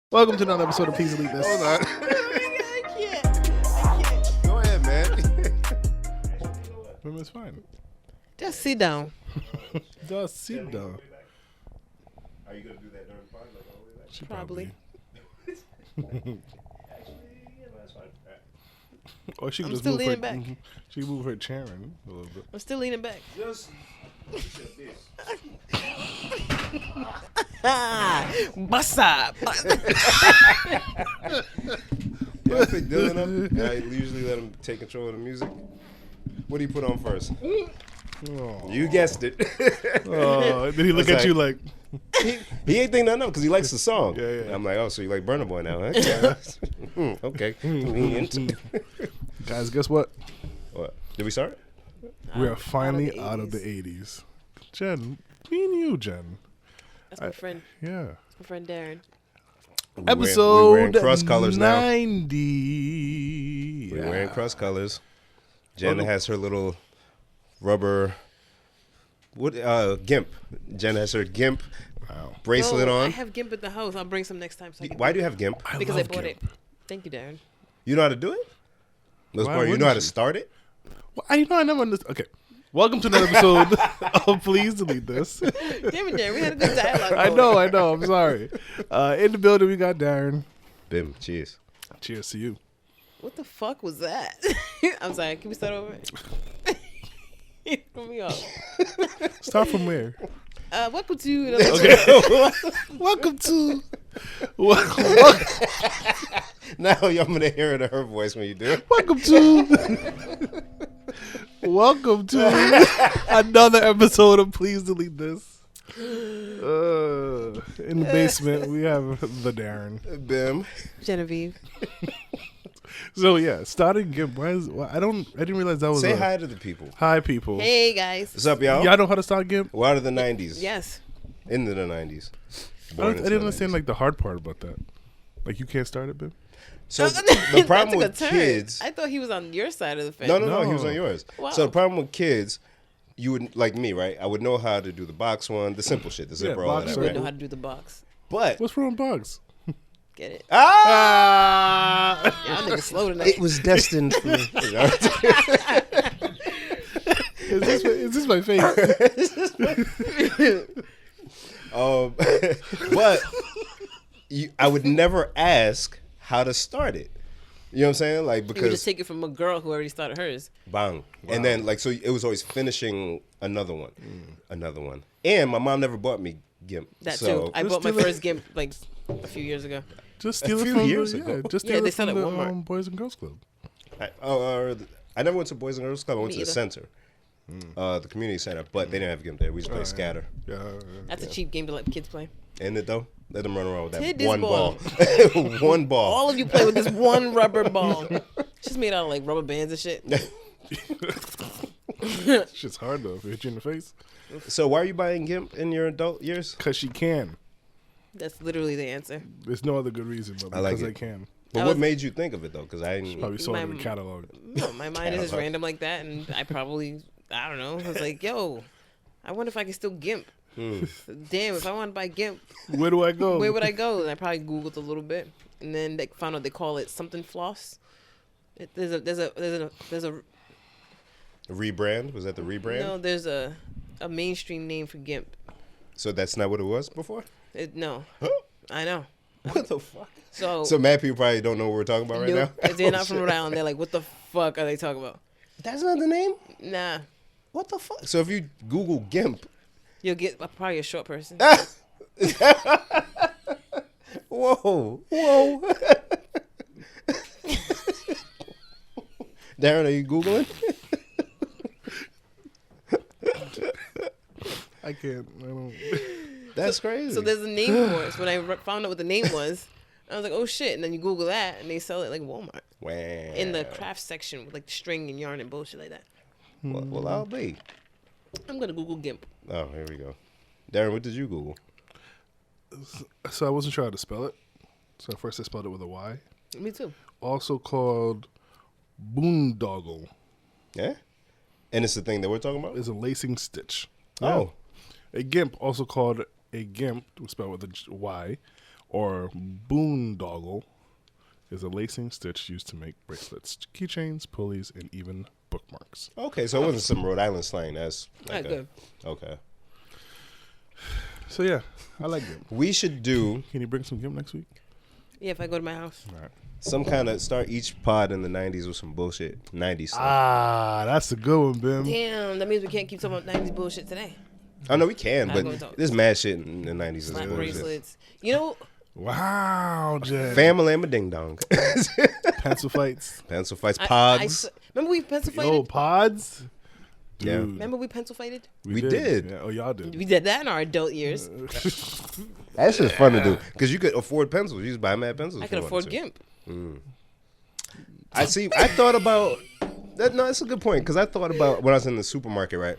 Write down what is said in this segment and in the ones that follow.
Welcome to another episode of Please Delete This. Hold on. I can't. Go ahead, man. It's fine. Just sit down. Just sit down. Are you gonna do that during the pod? Like always? She Probably. Actually, yeah, that's fine. Or she can I'm just still move her. leaning back. She can move her chair in a little bit. I'm still leaning back. Just Bust up. yeah, I pick Dylan up. I usually let him take control of the music. What do you put on first? Oh. You guessed it. Oh, then he look It's at you like, he ain't think nothing up because he likes the song. Yeah. I'm like, oh, so you like Burna Boy now, huh? Okay. Convenient. guys, guess what? What? Did we start? We are finally the out of the 80s. 80s. Jen, me and you, Jen. That's my friend. Yeah. My friend Darren. Episode wearing cross colors now. 90. We're wearing cross colors. Jenna has her little rubber gimp. Jenna has her gimp bracelet I on. have gimp at the house. I'll bring some next time. So I can Why do you have gimp? because I love bought gimp. it. Thank you, Darren. You know how to do it? Let's Why part, you wouldn't know how to you? start it? Well, I never understood. Okay. Welcome to another episode of Please Delete This. Damn it, Darren. We had a good dialogue. I know. I'm sorry. In the building, we got Darren. Bim, cheers. Cheers to you. What the fuck was that? I'm sorry. Can we start over? You threw me off. Start from where? Welcome to another Welcome to. Now I'm going to hear it in her voice when you do it. Welcome to another episode of Please Delete This. In the basement, we have the Darren. Bim. Genevieve. So yeah, starting GIMP. I didn't realize that was. Say hi to the people. Hi, people. Hey guys. What's up, y'all? Y'all know how to start GIMP? We're out of the 90s. Yes. Into the 90s. I didn't understand like the hard part about that. Like you can't start it, babe. So the That problem took a with turn. kids. I thought he was on your side of the fence. No, he No. was on yours. Wow. So the problem with kids, you would, like me, right? I would know how to do the box one, the simple shit, the zipper, all of box that, I right? wouldn't know how to do the box. But What's wrong with bugs? Get it? ah, Y'all niggas slow tonight. it was destined for me. Is this my face? But I would never ask how to start it. You know what I'm saying? Like You would because just take it from a girl who already started hers. bang, and then like so it was always finishing another one, and my mom never bought me GIMP. That so, too. I bought my first GIMP like a few years ago. Just steal it few from years the, ago. Yeah, just Yeah, steal they it sell from it the at Walmart. Boys and Girls Club. I never went to Boys and Girls Club. I went Me to the either. center, the community center, but they didn't have GIMP there. We just played scatter. Yeah. That's a cheap game to let kids play. Ain't it though? Let them run around with that Hit this one ball. ball. One ball. All of you play with this one rubber ball. She's made out of like rubber bands and shit. Shit's hard though if it hit you in the face. So why are you buying GIMP in your adult years? Because she can. That's literally the answer. There's no other good reason, but I like because it. I can. But I what was- made you think of it though? Because I didn't. Probably saw it in the My- catalog. No, my mind is just Catalog. random like that, and I probably, I don't know. I was like, yo, I wonder if I can still GIMP. Damn, if I want to buy GIMP, Where do I go? where would I go? And I probably Googled a little bit, and then they found out they call it something floss. There's a Rebrand? Was that the rebrand? no, there's a mainstream name for GIMP. So that's not what it was before? No, Huh? I know. What the fuck? So, So mad people probably don't know what we're talking about right nope, now. if they're not Oh, from shit. Rhode Island, they're like, what the fuck are they talking about? That's not the name? Nah, What the fuck? So if you Google GIMP, you'll get probably a short person. whoa. Darren, are you Googling? I can't. I don't. That's crazy. So there's a name for it. So when I found out what the name was, I was like, oh shit. And then you Google that and they sell it like Walmart wow. in the craft section with like string and yarn and bullshit like that. Well, I'll be. I'm going to Google GIMP. Oh, here we go. Darren, what did you Google? So I wasn't sure how to spell it. So at first I spelled it with a Y. Me too. Also called boondoggle. Yeah? And it's the thing that we're talking about? Is a lacing stitch. Oh. A GIMP, also called a GIMP, spelled with a Y, or boondoggle is a lacing stitch used to make bracelets, keychains, pulleys, and even bookmarks. Okay, so it wasn't some Rhode Island slang. That's Good. Okay. So yeah, I like GIMP. We should do Can you bring some GIMP next week? Yeah, if I go to my house. All right. some kind of start each pod in the 90s with some bullshit 90s stuff. Ah, that's a good one, Bim. Damn, that means we can't keep talking about 90s bullshit today. I know we can, I'm but gonna talk. there's mad shit in the 90s. Slap That's bullshit. bracelets. You know, Wow, Jen. Family ding dong. Pencil fights. Pencil fights, I pods. remember we pencil Yo, fighted? pods. Dude, Yeah. Remember we pencil fighted? We did. Yeah. Oh, y'all did. We did that in our adult years. That's just fun to do because you could afford pencils. You just buy mad pencils. I if could you afford wanted to. GIMP. I see. I thought about that. No, that's a good point because I thought about when I was in the supermarket, right?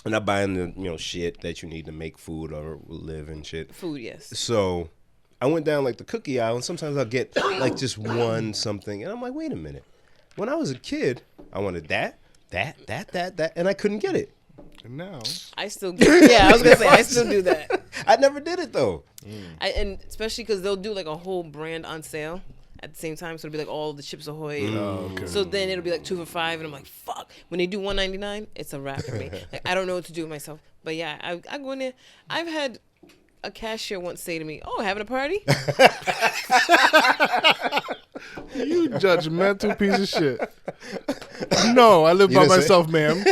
And I'm buying the shit that you need to make food or live and shit. Food, yes. So I went down like the cookie aisle, and sometimes I'll get like just one something, and I'm like, wait a minute. When I was a kid, I wanted that, and I couldn't get it. And now, I still I was going to say, I still do that. I never did it though. And especially because they'll do like a whole brand on sale at the same time. So it'll be like all the Chips Ahoy. okay. So then it'll be like 2 for $5. And I'm like, fuck. When they do $1.99, it's a wrap for me. Like, I don't know what to do with myself. But yeah, I go in there. I've had a cashier once say to me, "Oh, having a party?" you judgmental piece of shit. No, I live You by didn't say- myself, ma'am.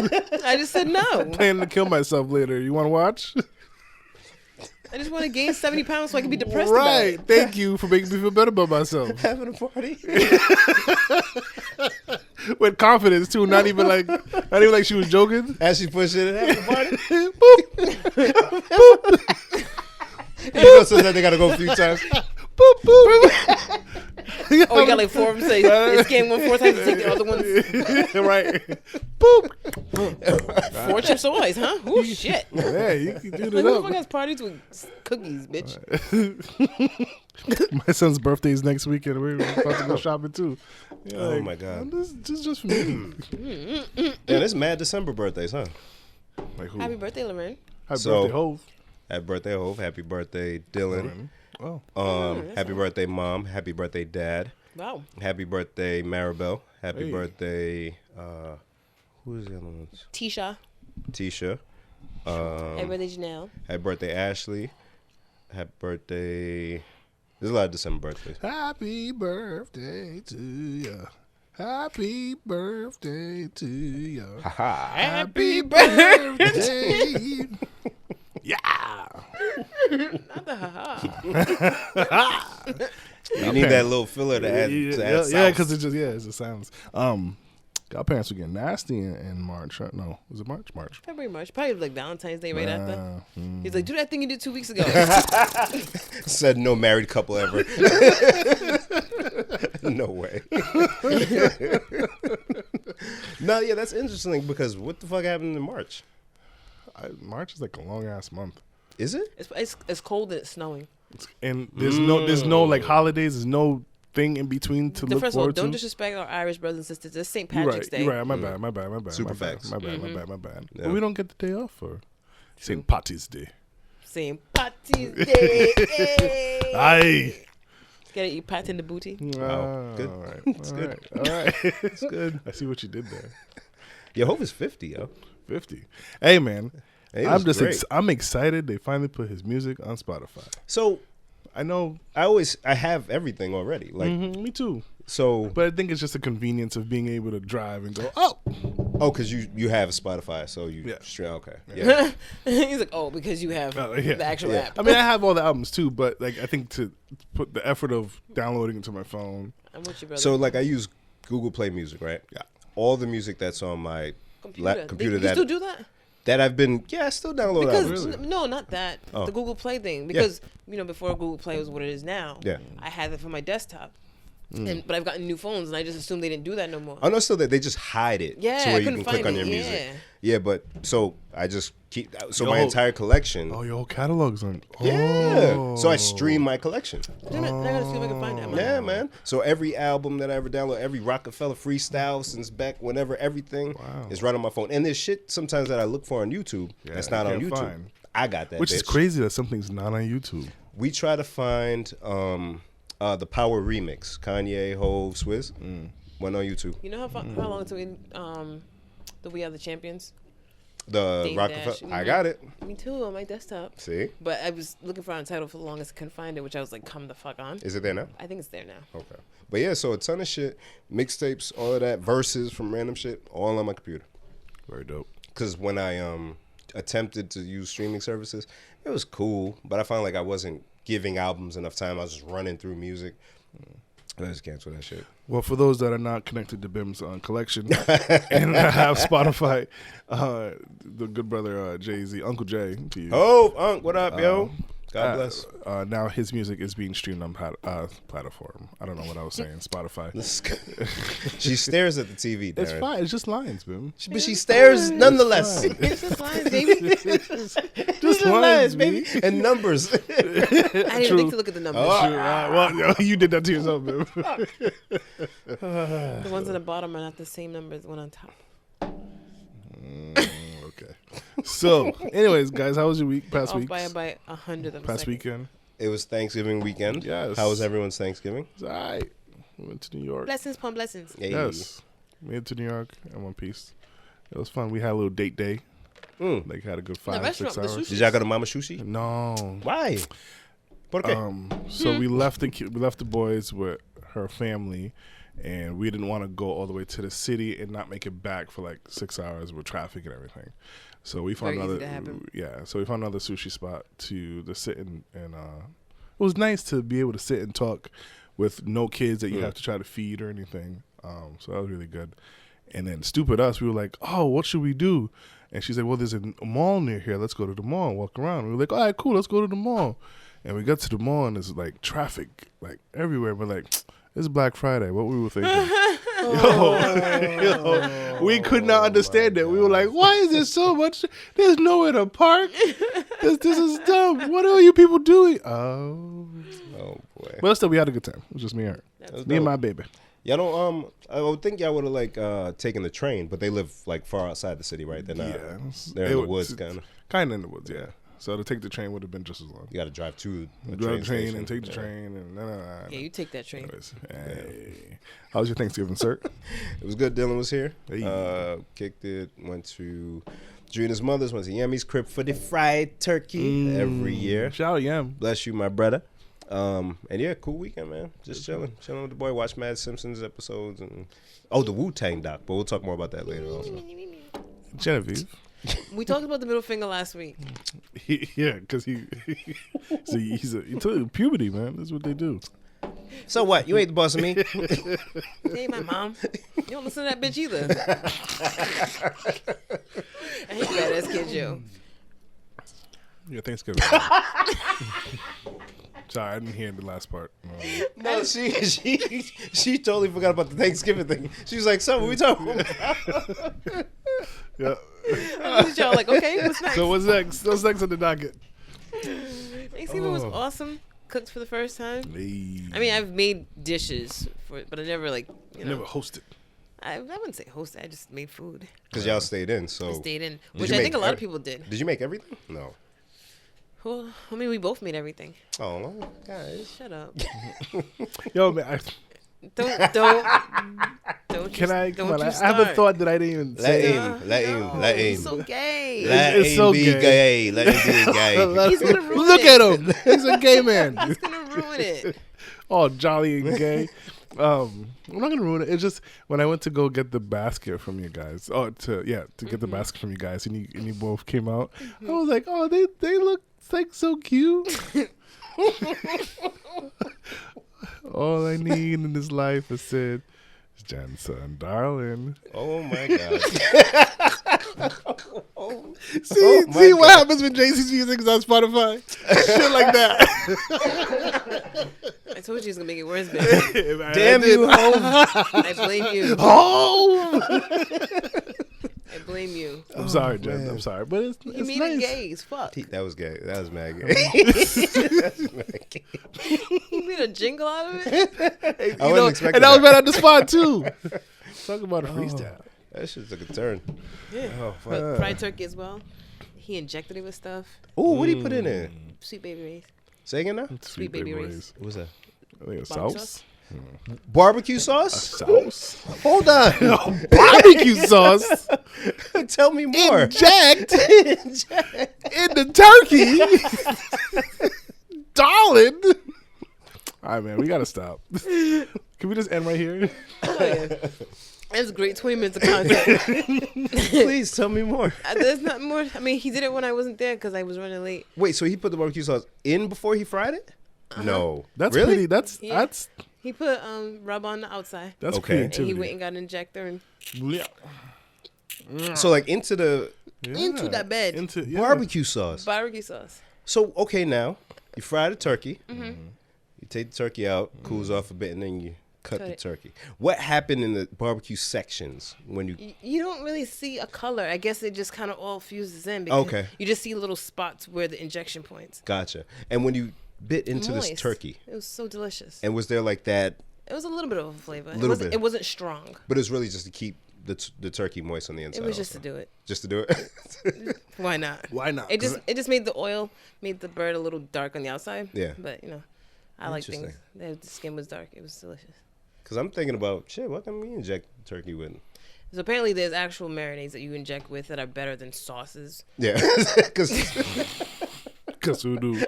I just said no. Planning to kill myself later. You want to watch? I just want to gain 70 pounds so I can be depressed about Right. it. Thank you for making me feel better about myself. Having a party. With confidence too. Not even like she was joking. As she pushed it, having a party. Boop. You know, so that they gotta go a few times. Boop boop. Oh, you got like 4 of them, so it's game 1 4 times to take the other ones. Right. Boop. 4 Chips Ahoys, huh? Oh, shit. Yeah, you can do Like, that who the up. fuck has parties with cookies, bitch? My son's birthday is next weekend. We're about to go shopping too. Yeah, Oh my God. This is just for me. Yeah, this mad December birthdays, huh? Like who? Happy birthday, Lorraine. Happy So- birthday, Hove. Happy birthday, Hove. Happy birthday, Dylan. Oh, Happy birthday, Mom. Happy birthday, Dad. Wow. Happy birthday, Maribel. Happy Hey. birthday, who's the other ones? Tisha. Tisha. Happy birthday, Janelle. Happy birthday, Ashley. Happy birthday. There's a lot of December birthdays. happy birthday to ya. Happy birthday to ya. Happy birthday. Yeah. Not the haha. You need that little filler to add. Yeah, sauce. because it's the sounds. Godparents were getting nasty in March. No, was it March? March. February, March. Probably like Valentine's Day right after. Mm. He's like, do that thing you did 2 weeks ago. Said no married couple ever. No way. No, yeah, that's interesting because what the fuck happened in March? March is like a long ass month, Is it? It's cold and it's snowing. and there's no like holidays. There's no thing in between to look First of all, forward don't to. disrespect our Irish brothers and sisters. It's St. You're Patrick's right. Day. You're right. My bad. Super my bad. facts. My bad. Yeah. But we don't get the day off for St. Patty's Day. St. Patty's Day. Hey. Aye. Gotta eat pat in the booty. Wow. Good. All right. It's All good. right. All right. It's good. I see what you did there. Your Hope is 50, yo. 50. Hey man, Hey, it I'm was just great. I'm excited. They finally put his music on Spotify. So I know. I have everything already. Like Me too. so. But I think it's just a convenience of being able to drive and go. Oh, Oh, because you have Spotify, so you Yeah. straight okay. Yeah. He's like, oh, because you have yeah. the actual Yeah. app. I mean, I have all the albums too, but like I think to put the effort of downloading it to my phone. I'm with you, brother. So like I use Google Play Music, right? Yeah. All the music that's on my computer You that still do that? I've been I still download Because albums. no, not that. Oh. The Google Play thing. Because before Google Play was what it is now. Yeah. I had it for my desktop. But I've gotten new phones, and I just assumed they didn't do that no more. I know still that they just hide it Yeah, to I where you couldn't can click find on it, your music. yeah. Yeah, but so I just keep Yo. my entire collection. Oh, your whole catalog's on. Yeah. Oh. So I stream my collection. Damn it, I gotta see if I can find it. Yeah, man. So every album that I ever download, every Rockefeller freestyle since back whenever, everything is right on my phone. And there's shit sometimes that I look for on YouTube that's not on can't YouTube. find. I got that. Which is bitch. crazy that something's not on YouTube. We try to find the Power remix, Kanye, Hov, Swizz. Went on YouTube. You know how long until we are the champions? The Dame Rockefeller. Dash. I got it. Me too, on my desktop. See? But I was looking for a title for the longest, couldn't find it, which I was like, come the fuck on. Is it there now? I think it's there now. Okay. But yeah, so a ton of shit, mixtapes, all of that, verses from random shit, all on my computer. Very dope. Because when I attempted to use streaming services, it was cool, but I found like I wasn't giving albums enough time. I was just running through music. I just cancel that shit. Well, for those that are not connected to Bim's collection and have Spotify, the good brother Jay-Z, Uncle Jay, to you. Oh, Unc, what up, yo? God bless. Now his music is being streamed on platform. I don't know what I was saying. Spotify. She stares at the TV, Darren. It's fine. It's just lines, Bim. But she stares nonetheless. It's just lines, baby. Just lines, baby. And numbers. I didn't even think to look at the numbers. Well, you did that to yourself, Bim. The ones on the bottom are not the same number as the one on top. Okay. So, anyways, guys, how was your week? Past week? By 100 of a Past second. weekend? It was Thanksgiving weekend. Yes. How was everyone's Thanksgiving? It's all right. We went to New York. Blessings upon blessings. Hey. Yes. We went to New York in one piece. It was fun. We had a little date day. Like, had a good 5-6 hours. Did y'all go to Mama Sushi? No. Why? ¿Por qué? So we left the boys with her family, and we didn't want to go all the way to the city and not make it back for like 6 hours with traffic and everything. So we found Very easy another, to happen. So we found another sushi spot to sit and it was nice to be able to sit and talk with no kids that you have to try to feed or anything. So that was really good. And then stupid us, we were like, oh, what should we do? And she's like, well, there's a mall near here. Let's go to the mall and walk around. And we were like, all right, cool. Let's go to the mall. And we got to the mall and there's like traffic like everywhere. But like, it's Black Friday. What we were thinking. Yo, we could not understand it. We were like, why is there so much? There's nowhere to park. This is dumb. What are you people doing? Oh boy. But still, we had a good time. It was just me and her. Me and my baby. Y'all don't, I would think y'all would have like taken the train, but they live like far outside the city, right? They're not, they're in the woods kind of. Kind of in the woods, yeah. So to take the train would have been just as long. You got to drive to the train and take the train. And Yeah, you take that train. Anyways, hey. How was your Thanksgiving, sir? It was good. Dylan was here. Hey. Kicked it. Went to Drina's mother's. Went to Yami's crib for the fried turkey every year. Shout out Yam. Bless you, my brother. And yeah, cool weekend, man. Just chilling with the boy. Watch Mad Simpsons episodes and the Wu-Tang doc. But we'll talk more about that later. Also, Genevieve. We talked about the middle finger last week. Because he took puberty, man. That's what they do. so what? You ain't the boss of me. Hey, ain't my mom. You don't listen to that bitch either. I hate badass kids, yo. Yeah, Thanksgiving. Sorry, I didn't hear the last part. No, she totally forgot about the Thanksgiving thing. She was like, "So what we talking about?" Yeah. Y'all like, okay, what's next? So what's next? What's next on the docket? Thanksgiving was awesome. Cooked for the first time. Hey. I mean, I've made dishes but I never Never hosted. I wouldn't say hosted. I just made food. Because y'all stayed in, so I stayed in, which I think a lot of people did. Did you make everything? No. Well, I mean, we both made everything. Oh, guys. Shut up. Yo, man. Don't. Can I? Don't Come on. you I start. have a thought that I didn't even say. Let him. He's so gay. Let It's him so be gay. gay. Let him be gay. He's gonna ruin Look it. at him. He's a gay man. He's gonna ruin it. All jolly and gay. I'm not gonna ruin it. It's just when I went to go get the basket from you guys. To get the basket from you guys, and you both came out. I was like, oh, they look like so cute. All I need in this life is said, Jensen, darling. Oh my God. See what happens when JC's music is on Spotify? Shit like that. I told you he's gonna make it worse, baby. Damn you, Hov. I blame you. Oh! I blame you. I'm sorry, Jen. I'm sorry, but it's You mean nice. it gay as fuck. That was gay. That was mad gay. You made a jingle out of it? I wasn't expecting and that was right on the spot too. Talk about a freestyle. That shit took a turn. Yeah. Oh, But fuck. fried turkey as well. He injected it with stuff. Ooh, what did he put in it? Sweet baby rays. Say again now. Sweet Baby Ray's. What was that? I think it's Barbecue sauce. Barbecue sauce? Sauce. Hold on. Barbecue sauce. Tell me more. Inject in the turkey. Darling. All right, man. We gotta stop. Can we just end right here? Oh, yeah. That's great 20 minutes of content. Please tell me more. There's not more. I mean, he did it when I wasn't there because I was running late. Wait, so he put the barbecue sauce in before he fried it? No. That's really? pretty. Yeah. That's He put rub on the outside. that's Okay. And creativity. he went and got an injector and So like into the into that bed. Into barbecue sauce. Barbecue sauce. So okay, now you fry the turkey. Mm-hmm. You take the turkey out, cools off a bit, and then you cut Cut the it. turkey. What happened in the barbecue sections when you? You don't really see a color. I guess it just kind of all fuses in. Because Okay. You just see little spots where the injection points. Gotcha. And when you bit into this Moist. turkey, It was so delicious. and was there like that? It was a little bit of a flavor. Little bit. It wasn't strong. But it's really just to keep the turkey moist on the inside. It was just also. to do it. Just to do it. Why not? Why not? It just made the oil made the bird a little dark on the outside. Yeah. But I like things. Interesting. The skin was dark. It was delicious. Because I'm thinking about shit. What can we inject turkey with? So apparently there's actual marinades that you inject with that are better than sauces. Yeah. Because Kasudu.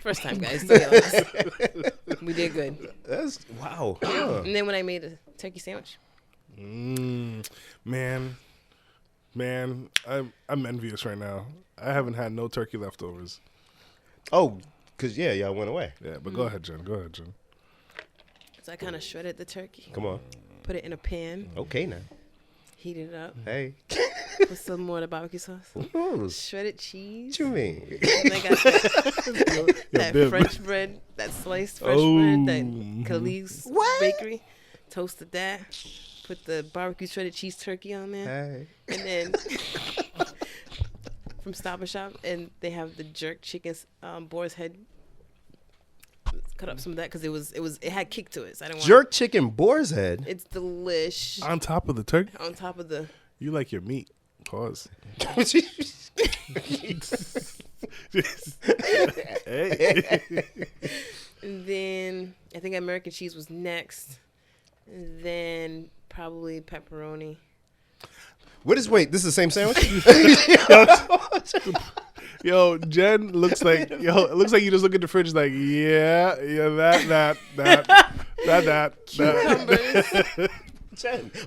First time, guys. To be honest. We did good. that's wow. Huh. And then when I made a turkey sandwich, Man, I'm envious right now. I haven't had no turkey leftovers. Oh, because y'all went away. Yeah, but go ahead, Jen. so I kind of shredded the turkey, Come on. put it in a pan, Okay now. heated it up, Hey. put some more of the barbecue sauce, What shredded cheese. you mean? And I got that Bib. French bread, that sliced French bread, that Khalid's bakery. Toasted that. Put the barbecue shredded cheese turkey on there. Hey. And then from Stop and Shop, and they have the jerk chicken boar's head. Cut up some of that because it had kick to it. So I didn't want Jerk chicken boar's head. It's delish On top of the turkey, on top of the. you like your meat. Pause. Hey. And then I think American cheese was next. And then probably pepperoni. Wait, this is the same sandwich? Yo, Jen looks like it looks like you just look at the fridge like, yeah, that. Cucumbers.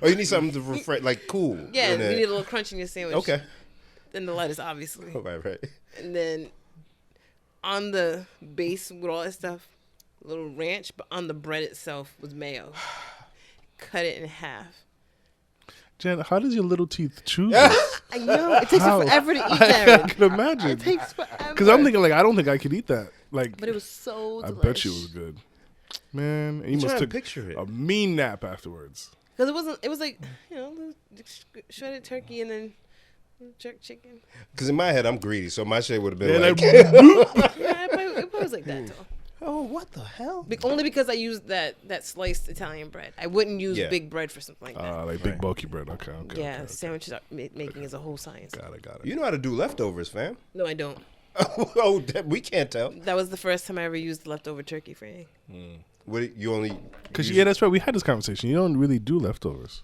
Or you need something to refresh, like cool. Yeah, in you it. need a little crunch in your sandwich. Okay. Then the lettuce, obviously. Right. And then on the base with all that stuff, a little ranch, but on the bread itself was mayo. Cut it in half. Jen, how does your little teeth chew this? I know. It takes How? forever to eat, I Darren. can imagine. It takes forever. Because I'm thinking, like, I don't think I could eat that. Like, But it was so I delicious. bet you it was good. Man, and you I'm must trying to took picture it. a mean nap afterwards. Because it was like, shredded turkey and then jerk chicken. Because in my head, I'm greedy, so my shit would have been Yeah, like, Yeah, it was like that, though. oh, what the hell? Only because I used that sliced Italian bread. I wouldn't use Yeah. big bread for something like that. Like big bulky bread. Okay. Yeah, sandwiches making is a whole science. Got it. You know how to do leftovers, fam. No, I don't. Oh, we can't tell. That was the first time I ever used leftover turkey for anything. What, you only... Because, yeah, that's right. We had this conversation. You don't really do leftovers.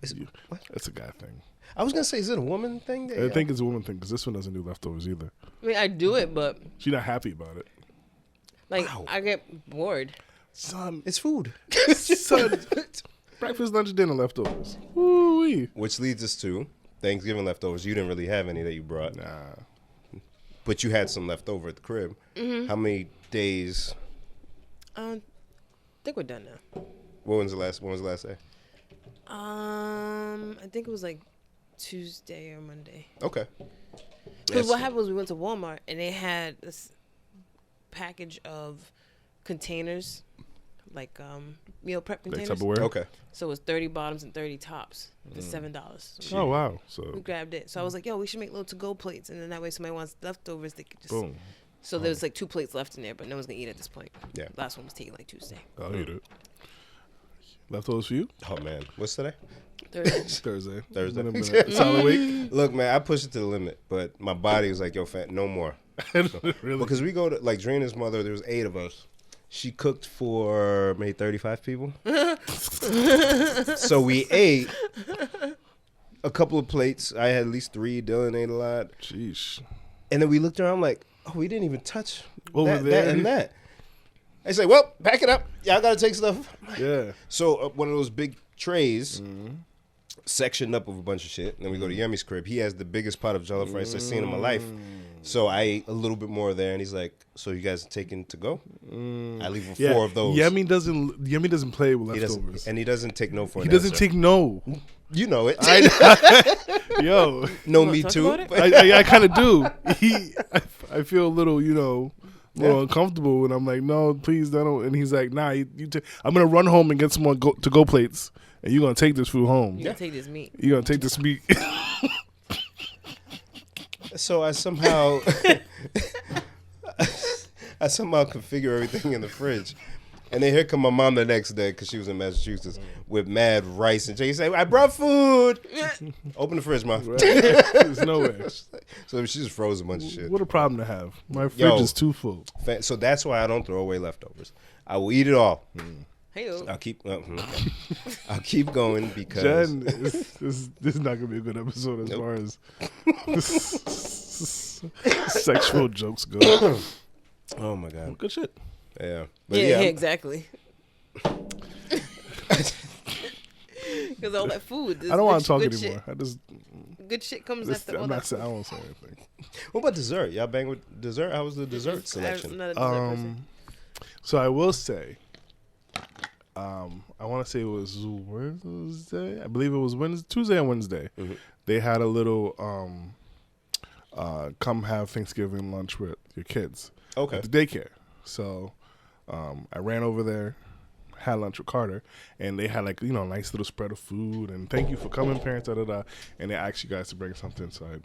Is- That's a guy thing. I was going to say, is it a woman thing? I think it's a woman thing because this one doesn't do leftovers either. I mean, I do it, but She's not happy about it. like Wow. I get bored. Son, It's food. son, breakfast, lunch, dinner leftovers. Woo-wee. Which leads us to Thanksgiving leftovers. You didn't really have any that you brought, Nah. but you had some left over at the crib. Mm-hmm. How many days? I think we're done now. When was the last day? I think it was like Tuesday or Monday. Okay. Because what happened was we went to Walmart and they had this package of containers, like meal prep Like containers. Tupperware? Okay. So it was 30 bottoms and 30 tops for $7. So Oh, wow. we So, grabbed it. So I was like, yo, we should make little to-go plates. And then that way somebody wants leftovers, they could just... boom. So there was like 2 plates left in there, but no one's going to eat at this point. Yeah. Last one was taken like Tuesday. I'll eat it. Leftovers for you? Oh, man. What's today? Thursday. Thursday. Been a solid week. Look, man, I pushed it to the limit, but my body was like, yo, fat, no more. Really? Because we go to, like, Drina's mother, there was 8 of us. She cooked for maybe 35 people. So we ate a couple of plates. I had at least 3. Dylan ate a lot. Jeez. And then we looked around like, oh, we didn't even touch Over that, there. that, and that. I say, well, pack it up. Y'all got to take stuff. Yeah. So one of those big trays, sectioned up with a bunch of shit. And then we go to Yummy's crib. He has the biggest pot of jollof rice I've seen in my life. So I ate a little bit more there, and he's like, "So you guys taking to go?" I leave with 4 of those. Yummy doesn't play with leftovers. And he doesn't take no for an He doesn't answer. take no. You know it. Yo, no, wanna me talk too. about it? But I kind of do. I feel a little, uncomfortable, and I'm like, no, please don't. And he's like, nah, I'm gonna run home and get some more to go plates, and you're gonna take this food home. You gotta take this meat. You're gonna take this meat. so I somehow, configure everything in the fridge. And then here come my mom the next day, because she was in Massachusetts, with mad rice and chicken. She said, I brought food. Open the fridge, Mom. There's no way. So she just froze a bunch of shit. What a problem to have. My fridge is too full. So that's why I don't throw away leftovers. I will eat it all. Hey-o. I'll keep going because Jen, this is not gonna be a good episode as far as sexual jokes go. oh my god, Good shit. yeah, Yeah, exactly. Because all that food. I don't want to talk good anymore. Shit. Good shit comes after all I'm that not saying. I food. won't say anything. What about dessert? Y'all bang with dessert? How was the dessert selection? I'm not a dessert person. So I will say, I want to say it was Wednesday. I believe it was Tuesday and Wednesday. Mm-hmm. They had a little come have Thanksgiving lunch with your kids Okay. at the daycare. So I ran over there, had lunch with Carter, and they had a nice little spread of food. And thank you for coming, parents. Da da da. And they asked you guys to bring something. So I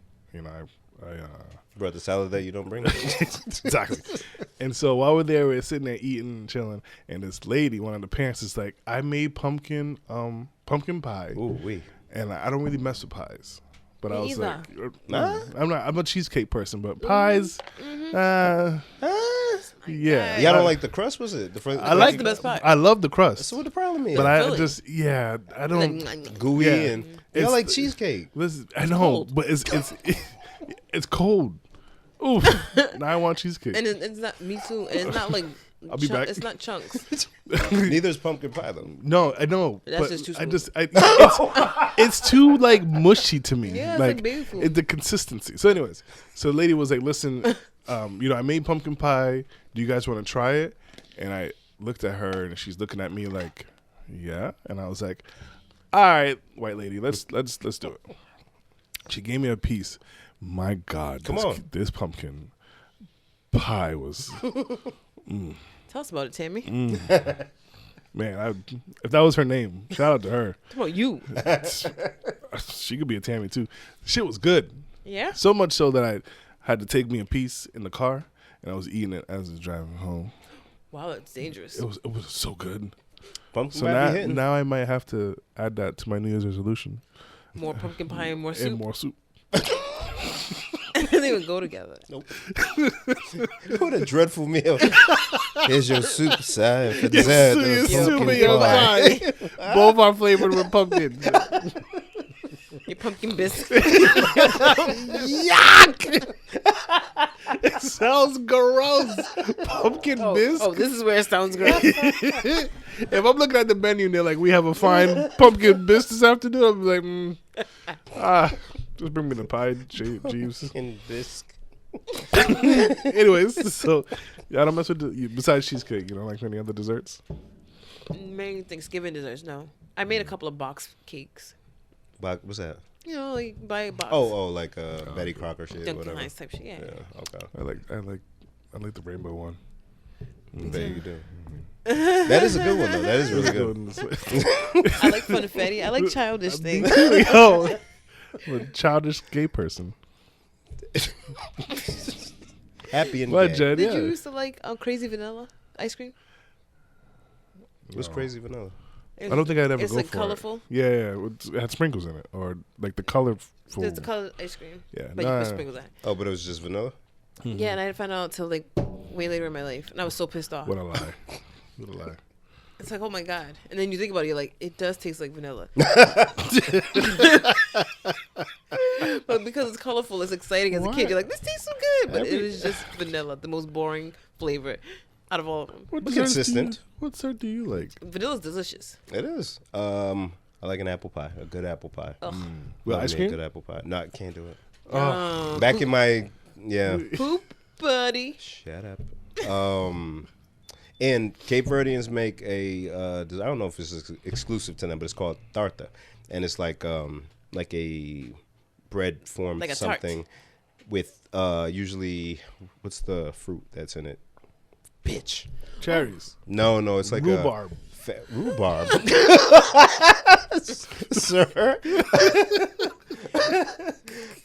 Brought the salad that you don't bring. exactly. And so while we're sitting there eating and chilling, and this lady, one of the parents, is like, I made pumpkin pie. Ooh, wee. And I don't really mess with pies. But I was either. like, I'm a cheesecake person, but pies, yeah. Y'all don't like the crust, was it? I like the best pie. I love the crust. So what the problem is? But I Philly. just, I don't. Gooey Yeah. and y'all It's like the- cheesecake. Listen, I know, cold. but it's cold. Ooh, now I want cheesecake. And it's not me too. And it's not like I'll be back. It's not chunks. Neither is pumpkin pie though. No, I know. That's but just too I smooth. it's too mushy to me. Yeah, it's like baby food. The consistency. So, anyways, the lady was like, "Listen, I made pumpkin pie. Do you guys want to try it?" And I looked at her, and she's looking at me like, "Yeah." And I was like, "All right, white lady, let's do it." She gave me a piece. My God, Come on. this pumpkin pie was. Tell us about it, Tammy. Man, if that was her name, shout out to her. Come on, you. She could be a Tammy too. Shit was good. Yeah. So much so that I had to take me a piece in the car, and I was eating it as I was driving home. Wow, it's dangerous. It was so good. Pumpkin So pie be hitting. now I might have to add that to my New Year's resolution. More pumpkin pie and more soup. And more soup. They would go together. Nope. What a dreadful meal. Here's your soup side for dessert. Yes, the soup pumpkin and your pie. pie. Both are flavored with pumpkin. Your pumpkin biscuit. Yuck! It sounds gross. Pumpkin bisque. Oh, this is where it sounds great. If I'm looking at the menu and they're like, we have a fine pumpkin bisque this afternoon, I'm like, just bring me the pie, Jeeves. Pumpkin bisque. Anyways, so I don't mess with besides cheesecake. You don't like any other desserts? Main Thanksgiving desserts, no. I made a couple of box cakes. What's that? Like buy a box. Oh, like Betty Crocker shit, Dunkin' whatever. Hines type shit. Yeah. Yeah, okay. I like the rainbow one. There you do. That is a good one though. That is really good. I like funfetti. I like childish things. Yo, I'm a childish gay person. Happy and What, gay. Jed? Did Yeah. you used to like crazy vanilla ice cream? What's crazy vanilla? I don't think I'd ever it's go like for colorful. it. Yeah, it had sprinkles in it, or like the colorful. There's the color ice cream. Yeah, But you put sprinkles in it. Oh, but it was just vanilla? Yeah, and I didn't find out until like way later in my life. And I was so pissed off. What a lie. What a lie. It's like, oh my God. And then you think about it, you're like, it does taste like vanilla. But because it's colorful, it's exciting as a kid. You're like, this tastes so good. But it was just vanilla, the most boring flavor out of all of them. What But desserts consistent. What dessert do you like? Vanilla's delicious. It is. I like an apple pie, a good apple pie. Ugh. With Love ice me a cream? good apple pie. No, I can't do it. Oh. Back in my, yeah. Poop, buddy. Shut up. And Cape Verdeans make a, I don't know if it's exclusive to them, but it's called tarta. And it's like a bread formed Like a something tart. with usually, what's the fruit that's in it? Bitch. Cherries. No, it's like Rhubarb. rhubarb. Sir.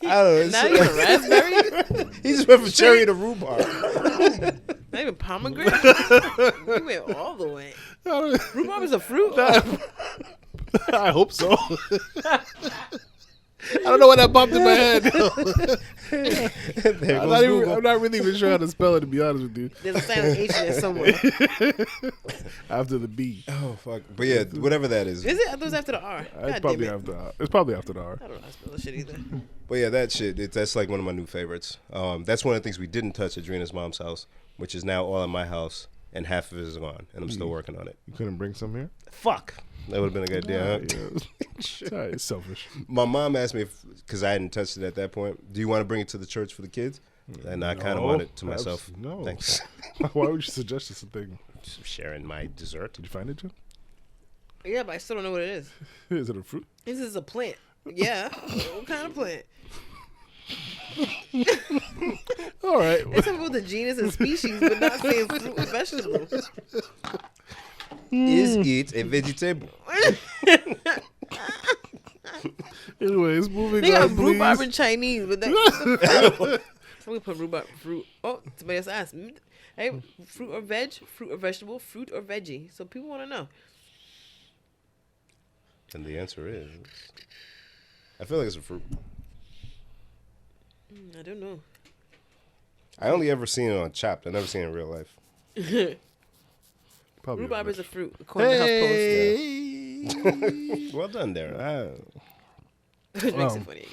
I don't know. Not even raspberry? He just went from cherry to rhubarb. Not even pomegranate? You went all the way. Rhubarb is a fruit? I hope so. I don't know what that popped in my head. I'm not really even sure how to spell it, to be honest with you. There's a silent H in there somewhere. After the B. Oh fuck! But yeah, whatever that is. Is it? I thought it was after the R. It's God probably damn it. after R. It's probably after the R. I don't know how to spell that shit either. But yeah, that shit. That's like one of my new favorites. That's one of the things we didn't touch at Drina's mom's house, which is now all in my house, and half of it is gone, and I'm still working on it. You couldn't bring some here? Fuck. That would have been a good idea. Huh? Yeah. It's selfish. My mom asked me because I hadn't touched it at that point. Do you want to bring it to the church for the kids? And I kind of want it to myself. No. Thanks. Why would you suggest this thing? Just sharing my dessert. Did you find it, Jim? Yeah, but I still don't know what it is. Is it a fruit? This is a plant. Yeah. What kind of plant? All right. It's talking about the genus and species, but not saying fruit and vegetable. Is it a vegetable? Anyways, moving They on, got rhubarb in please. Chinese, but that. Somebody put rhubarb fruit. Oh, somebody else asked. Hey, fruit or veg? Fruit or vegetable? Fruit or veggie? So people want to know. And the answer is, I feel like it's a fruit. I don't know. I only ever seen it on Chopped. I never seen it in real life. Probably Rhubarb a is a fruit, according to HuffPost. Well done there. Which makes it funny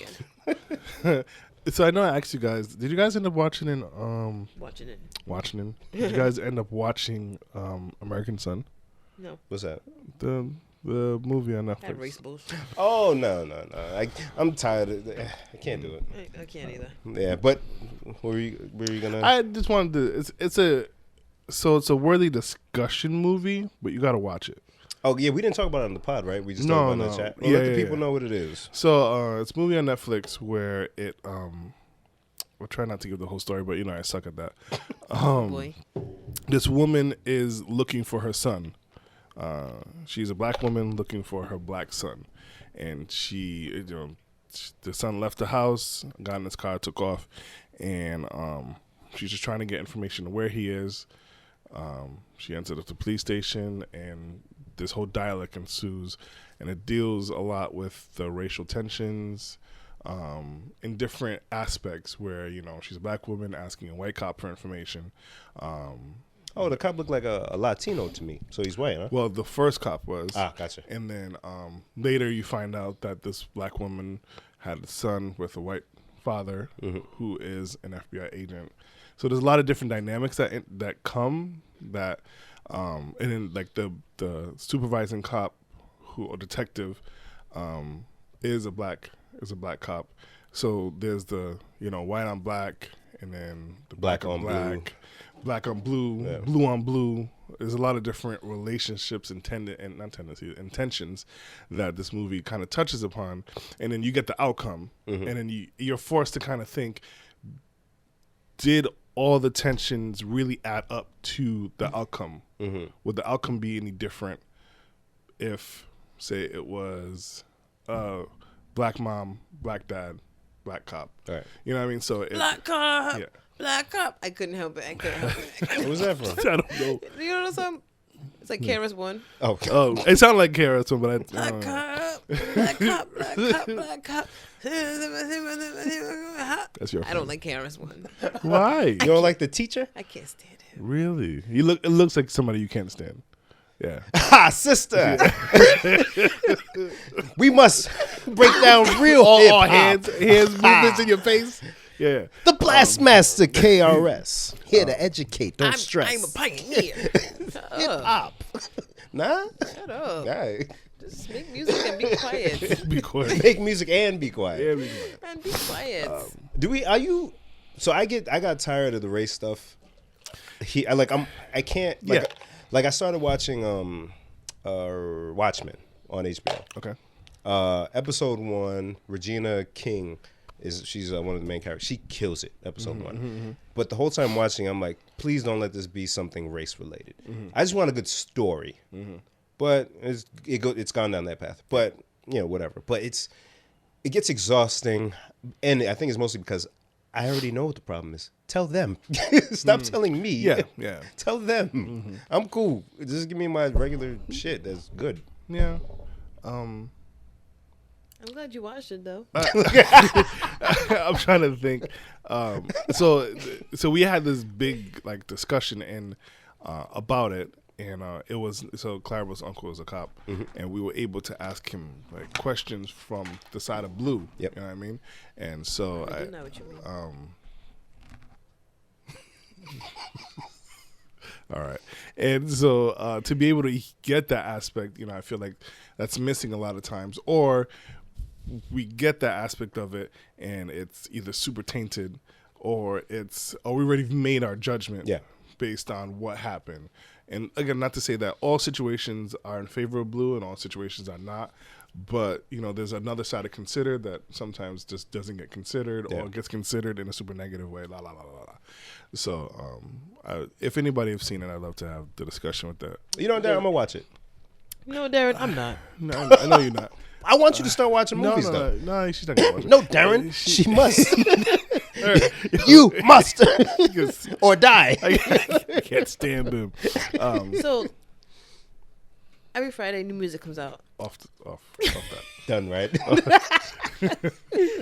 again. So I know I asked you guys. Did you guys end up watching in? Watching it. Watching in? Did you guys end up watching American Son, No. What's that? the movie on That Netflix? race bullshit. Oh no! I'm tired of it. I can't do it. I can't either. Yeah, but where are you gonna? I just wanted to. It's a worthy discussion movie, but you got to watch it. Oh yeah, we didn't talk about it on the pod, right? We just No, talked about it in no. the chat. Well, Yeah, let the yeah, people know what it is. So it's a movie on Netflix where it I'll try not to give the whole story, but I suck at that. Boy. This woman is looking for her son. She's a black woman looking for her black son, and she, the son left the house, got in his car, took off, and she's just trying to get information on where he is. She entered the police station, and this whole dialogue ensues, and it deals a lot with the racial tensions in different aspects where, she's a black woman asking a white cop for information. Oh, the cop looked like a Latino to me, so he's white, huh? Well, the first cop was. Gotcha. And then later you find out that this black woman had a son with a white father who is an FBI agent. So there's a lot of different dynamics that come that, and then like the supervising cop or detective is a black cop. So there's the white on black, and then the Black black on black, blue. black on blue, Yeah. blue on blue. There's a lot of different relationships intentions that this movie kind of touches upon, and then you get the outcome, and then you're forced to kind of think, did all the tensions really add up to the outcome? Would the outcome be any different if, say, it was black mom, black dad, black cop? Right. You know what I mean? So Black cop. Yeah. Black cop. I couldn't help it. What was that from? I don't know. You know some It's like KRS-One. Oh, it sounded like KRS-One, but Black cop, black cop, black cop, black cop. That's your. I don't like KRS-One. Why? you don't like the teacher? I can't stand him. Really? It looks like somebody you can't stand. Yeah. Ha, sister. We must break down real all hip-hop. hands movements in your face. Yeah. The Blastmaster KRS. Here to educate, don't I'm stress. a pioneer. Hip-hop. Nah? Shut up. Nah. Just make music and be quiet. Be quiet. Make music and be quiet. Yeah, be quiet. And be quiet. So I got tired of the race stuff. I can't I started watching Watchmen on HBO. Okay. Episode 1, Regina King she's one of the main characters. She kills it. Episode 1. Mm-hmm. But the whole time watching, I'm like, please don't let this be something race related. Mm-hmm. I just want a good story. Mm-hmm. But it's gone down that path. But whatever. But it gets exhausting, and I think it's mostly because I already know what the problem is. Tell them. Stop telling me. Yeah. Tell them. Mm-hmm. I'm cool. Just give me my regular shit. That's good. Yeah. I'm glad you watched it though. I'm trying to think. So we had this big discussion about it, and it was Clara's uncle was a cop, mm-hmm. and we were able to ask him questions from the side of blue. Yep. You know what I mean? And so I do know what you mean. All right. And so to be able to get that aspect, I feel like that's missing a lot of times, or we get that aspect of it and it's either super tainted or we already made our judgment based on what happened. And again, not to say that all situations are in favor of blue and all situations are not, but there's another side to consider that sometimes just doesn't get considered or gets considered in a super negative way. La la la la la. So if anybody has seen it, I'd love to have the discussion with that. Darren, I'm gonna watch it. No, Darren, I'm not. No, I know you're not. I want you to start watching movies, though. No, she's not gonna watch it. No, Darren, she must. You must, or die. I can't stand him. So every Friday, new music comes out. Off that. Done, right?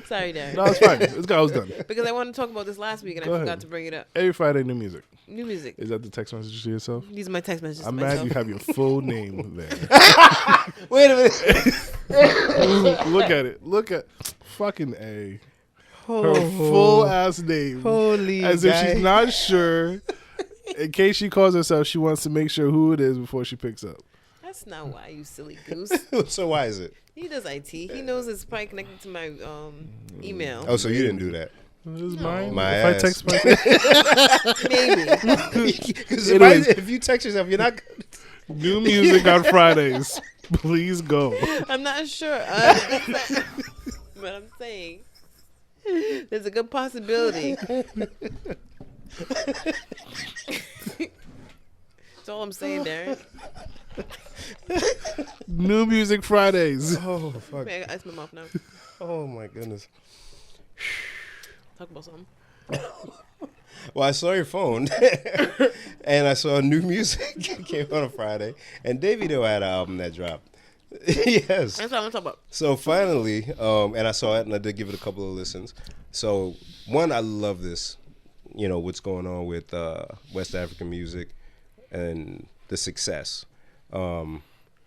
Sorry, Darren. No, it's fine. I was done. Because I wanted to talk about this last week and I forgot to bring it up. Every Friday, new music. New music. Is that the text message to yourself? These are my text messages. I'm mad you have your full name there. Wait a minute. Look at it. Look at fucking A. Her full ass name. Holy As if she's not sure. In case she calls herself, she wants to make sure who it is before she picks up. That's not why, you silly goose. So why is it? He does IT. He knows it's probably connected to my email. Oh, so you didn't do that? This is mine. My if ass. I text myself, Maybe. Because if you text yourself, you're not good. new music on Fridays. Please go. I'm not sure. But I'm saying there's a good possibility. That's all I'm saying, Darren. New music Fridays. Oh, fuck. Man, I got ice in my mouth now. Oh, my goodness. Talk about something. Well, I saw your phone, and I saw new music came on a Friday, and Davido had an album that dropped. Yes. That's what I'm talking about. So finally, and I saw it, and I did give it a couple of listens. So one, I love this, what's going on with West African music and the success. I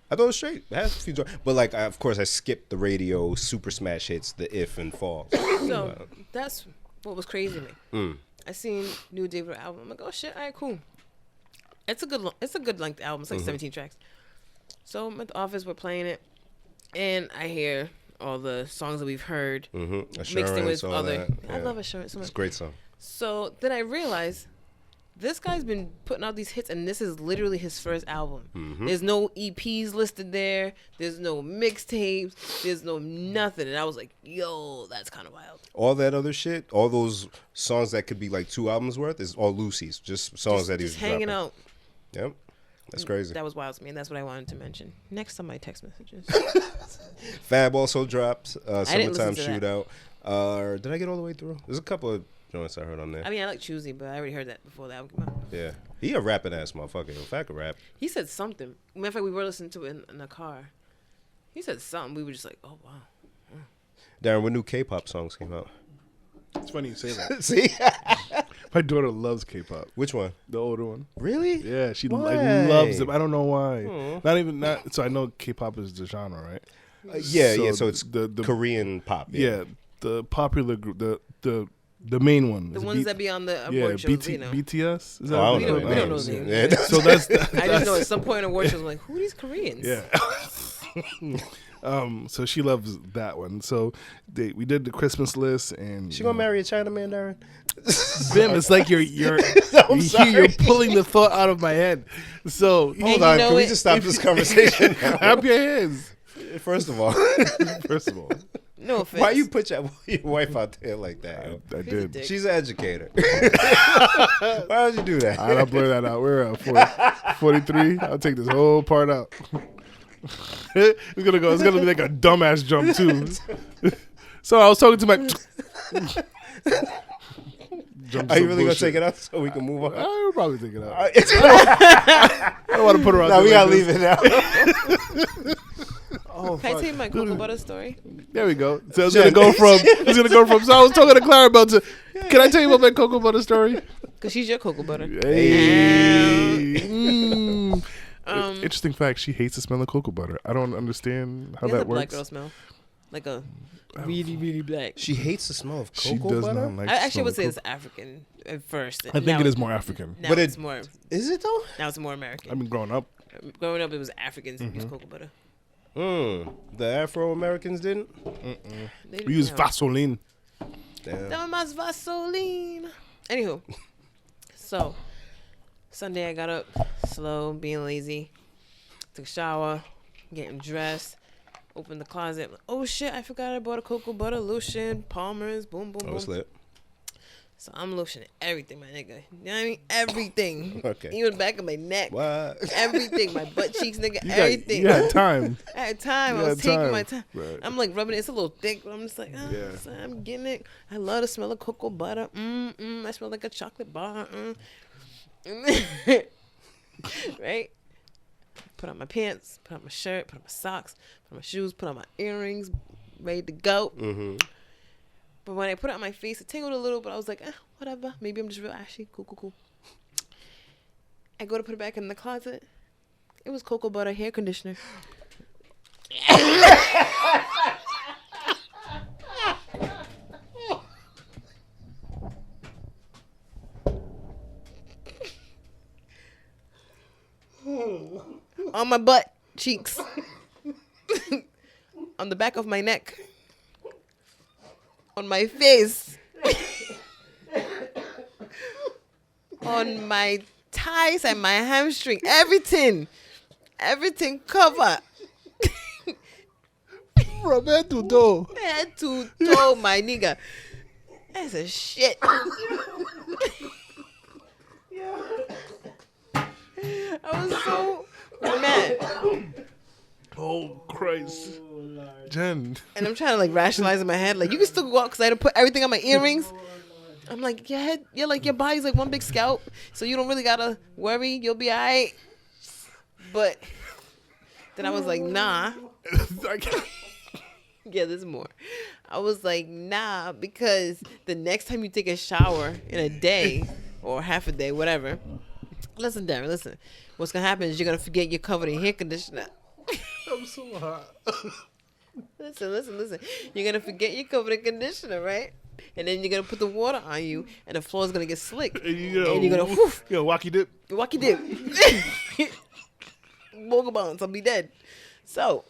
thought it was straight. It has a few, but of course, I skipped the radio super smash hits, the If and Falls. So that's what was crazy to me. I seen new David album. I'm like, oh shit, all right, cool. It's a good length album. It's like 17 tracks. So I'm at the office, we're playing it, and I hear all the songs that we've heard mixed in with other. Yeah. I love Assurance so much. It's a great song. So then I realized this guy's been putting out these hits, and this is literally his first album. Mm-hmm. There's no EPs listed there. There's no mixtapes. There's no nothing. And I was like, yo, that's kind of wild. All that other shit, all those songs that could be like 2 albums worth, is all Lucy's. Just songs that he's hanging dropping. out. Yep. That's crazy. That was wild to me, and that's what I wanted to mention. Next on my text messages. Fab also dropped didn't Summertime listen to Shootout. Did I get all the way through? There's a couple of joints I heard on there. I mean, I like Choosy, but I already heard that before the album came out. Yeah. He a rapping ass motherfucker. If I could rap. He said something. Matter of fact, we were listening to it in the car. He said something. We were just like, oh, wow. Darren, what new K-pop songs came out? It's funny you say that. See? My daughter loves K-pop. Which one? The older one. Really? Yeah, she Why? loves it. I don't know why. Aw. So I know K-pop is the genre, right? So it's the Korean pop. Yeah, the popular group, the main one. The Is it ones that be on the yeah, award shows, you know. BTS. Is Oh, I We don't don't know. know those names. Yeah. So that's I just know at some point in award shows, I'm like, who are these Koreans? yeah. So she loves that one. So we did the Christmas list, and She gonna marry a Chinaman, Darren? Bim, it's like you're sorry. you're pulling the thought out of my head. So Hold you on, know can we it- just stop this conversation? clap your hands. First of all, First of all, No offense. why you put your wife out there like that? Yo? I He's a did. dick. She's an educator. Why would you do that? I'll blur that out. We're at 43. I'll take this whole part out. It's gonna go. It's gonna be like a dumbass jump too. So I was talking to my. Are you really gonna take it out so we can move on? I'll probably take it out. All right. I don't want to put her out. No, there we like gotta this. leave it now. Oh, Can I fuck. tell you my cocoa butter story? There we go. So it's gonna go from. It's gonna go from. So I was talking to Clarabelle to. Can I tell you about my cocoa butter story? Because she's your cocoa butter. Hey. Mm. Um, Interesting fact. She hates the smell of cocoa butter. I don't understand how It has that a black works. girl smell. Like a really, really black. She hates the smell of She cocoa does butter. not like. I the actually smell would of say cocoa. it's African at first. I think it is more African. Now But it's it- more. Is it though? Now it's more American. I mean, growing up, Growing up, it was Africans that used cocoa butter. The Afro Americans didn't. They we use didn't. Vaseline. Damn. Dame más Vaseline. Anywho, so Sunday I got up slow, being lazy, took a shower, getting dressed, opened the closet. Oh shit! I forgot I bought a cocoa butter lotion, Palmer's, boom, boom, Oh, boom. slip. So I'm lotioning everything, my nigga. You know what I mean? Everything. Okay. Even the back of my neck. What? Everything. My butt cheeks, nigga. You everything. You had time. I had time. You I was had taking time. my time. Right. I'm like rubbing it. It's a little thick, but I'm just like, Yeah. so I'm getting it. I love the smell of cocoa butter. I smell like a chocolate bar. Right? Put on my pants, put on my shirt, put on my socks, put on my shoes, put on my earrings, ready to go. Mm-hmm. But when I put it on my face, it tingled a little, but I was like, whatever. Maybe I'm just real ashy. Cool. I go to put it back in the closet. It was cocoa butter hair conditioner. On my butt cheeks. On the back of my neck. On my face. On my thighs and my hamstring. Everything covered. From head to toe. Head to toe, my nigga. That's a shit. I was so mad. Oh Christ, Jen. And I'm trying to like rationalize in my head, like you can still go out because I had to put everything on my earrings. I'm like, your head, your body's like one big scalp, so you don't really gotta worry. You'll be alright. But then I was like, nah. Yeah, there's more. I was like, nah, because the next time you take a shower in a day or half a day, whatever. Listen, Darren, listen. What's gonna happen is you're gonna forget you're covered in hair conditioner. I'm so hot. Listen. You're gonna forget you're covered in conditioner, right? And then you're gonna put the water on you, and the floor's gonna get slick. And you're gonna whoof. wacky dip. Wacky dip. Boga bones, I'll be dead. So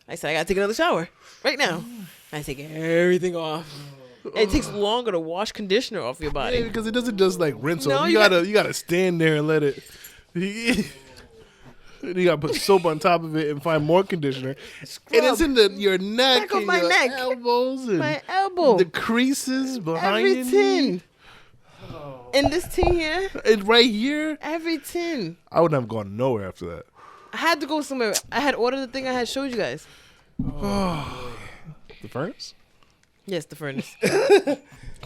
I said I gotta take another shower right now. I take everything off. And it takes longer to wash conditioner off your body. Yeah, because it doesn't just like rinse No, off. you You gotta stand there and let it. You gotta put soap on top of it and find more conditioner. And it's in your neck, Back of and my your neck. elbows, and My elbow. the creases behind your Everything. knee. And this thing here, And right here, everything. I would have gone nowhere after that. I had to go somewhere. I had ordered the thing I had showed you guys. The furnace? Yes, the furnace.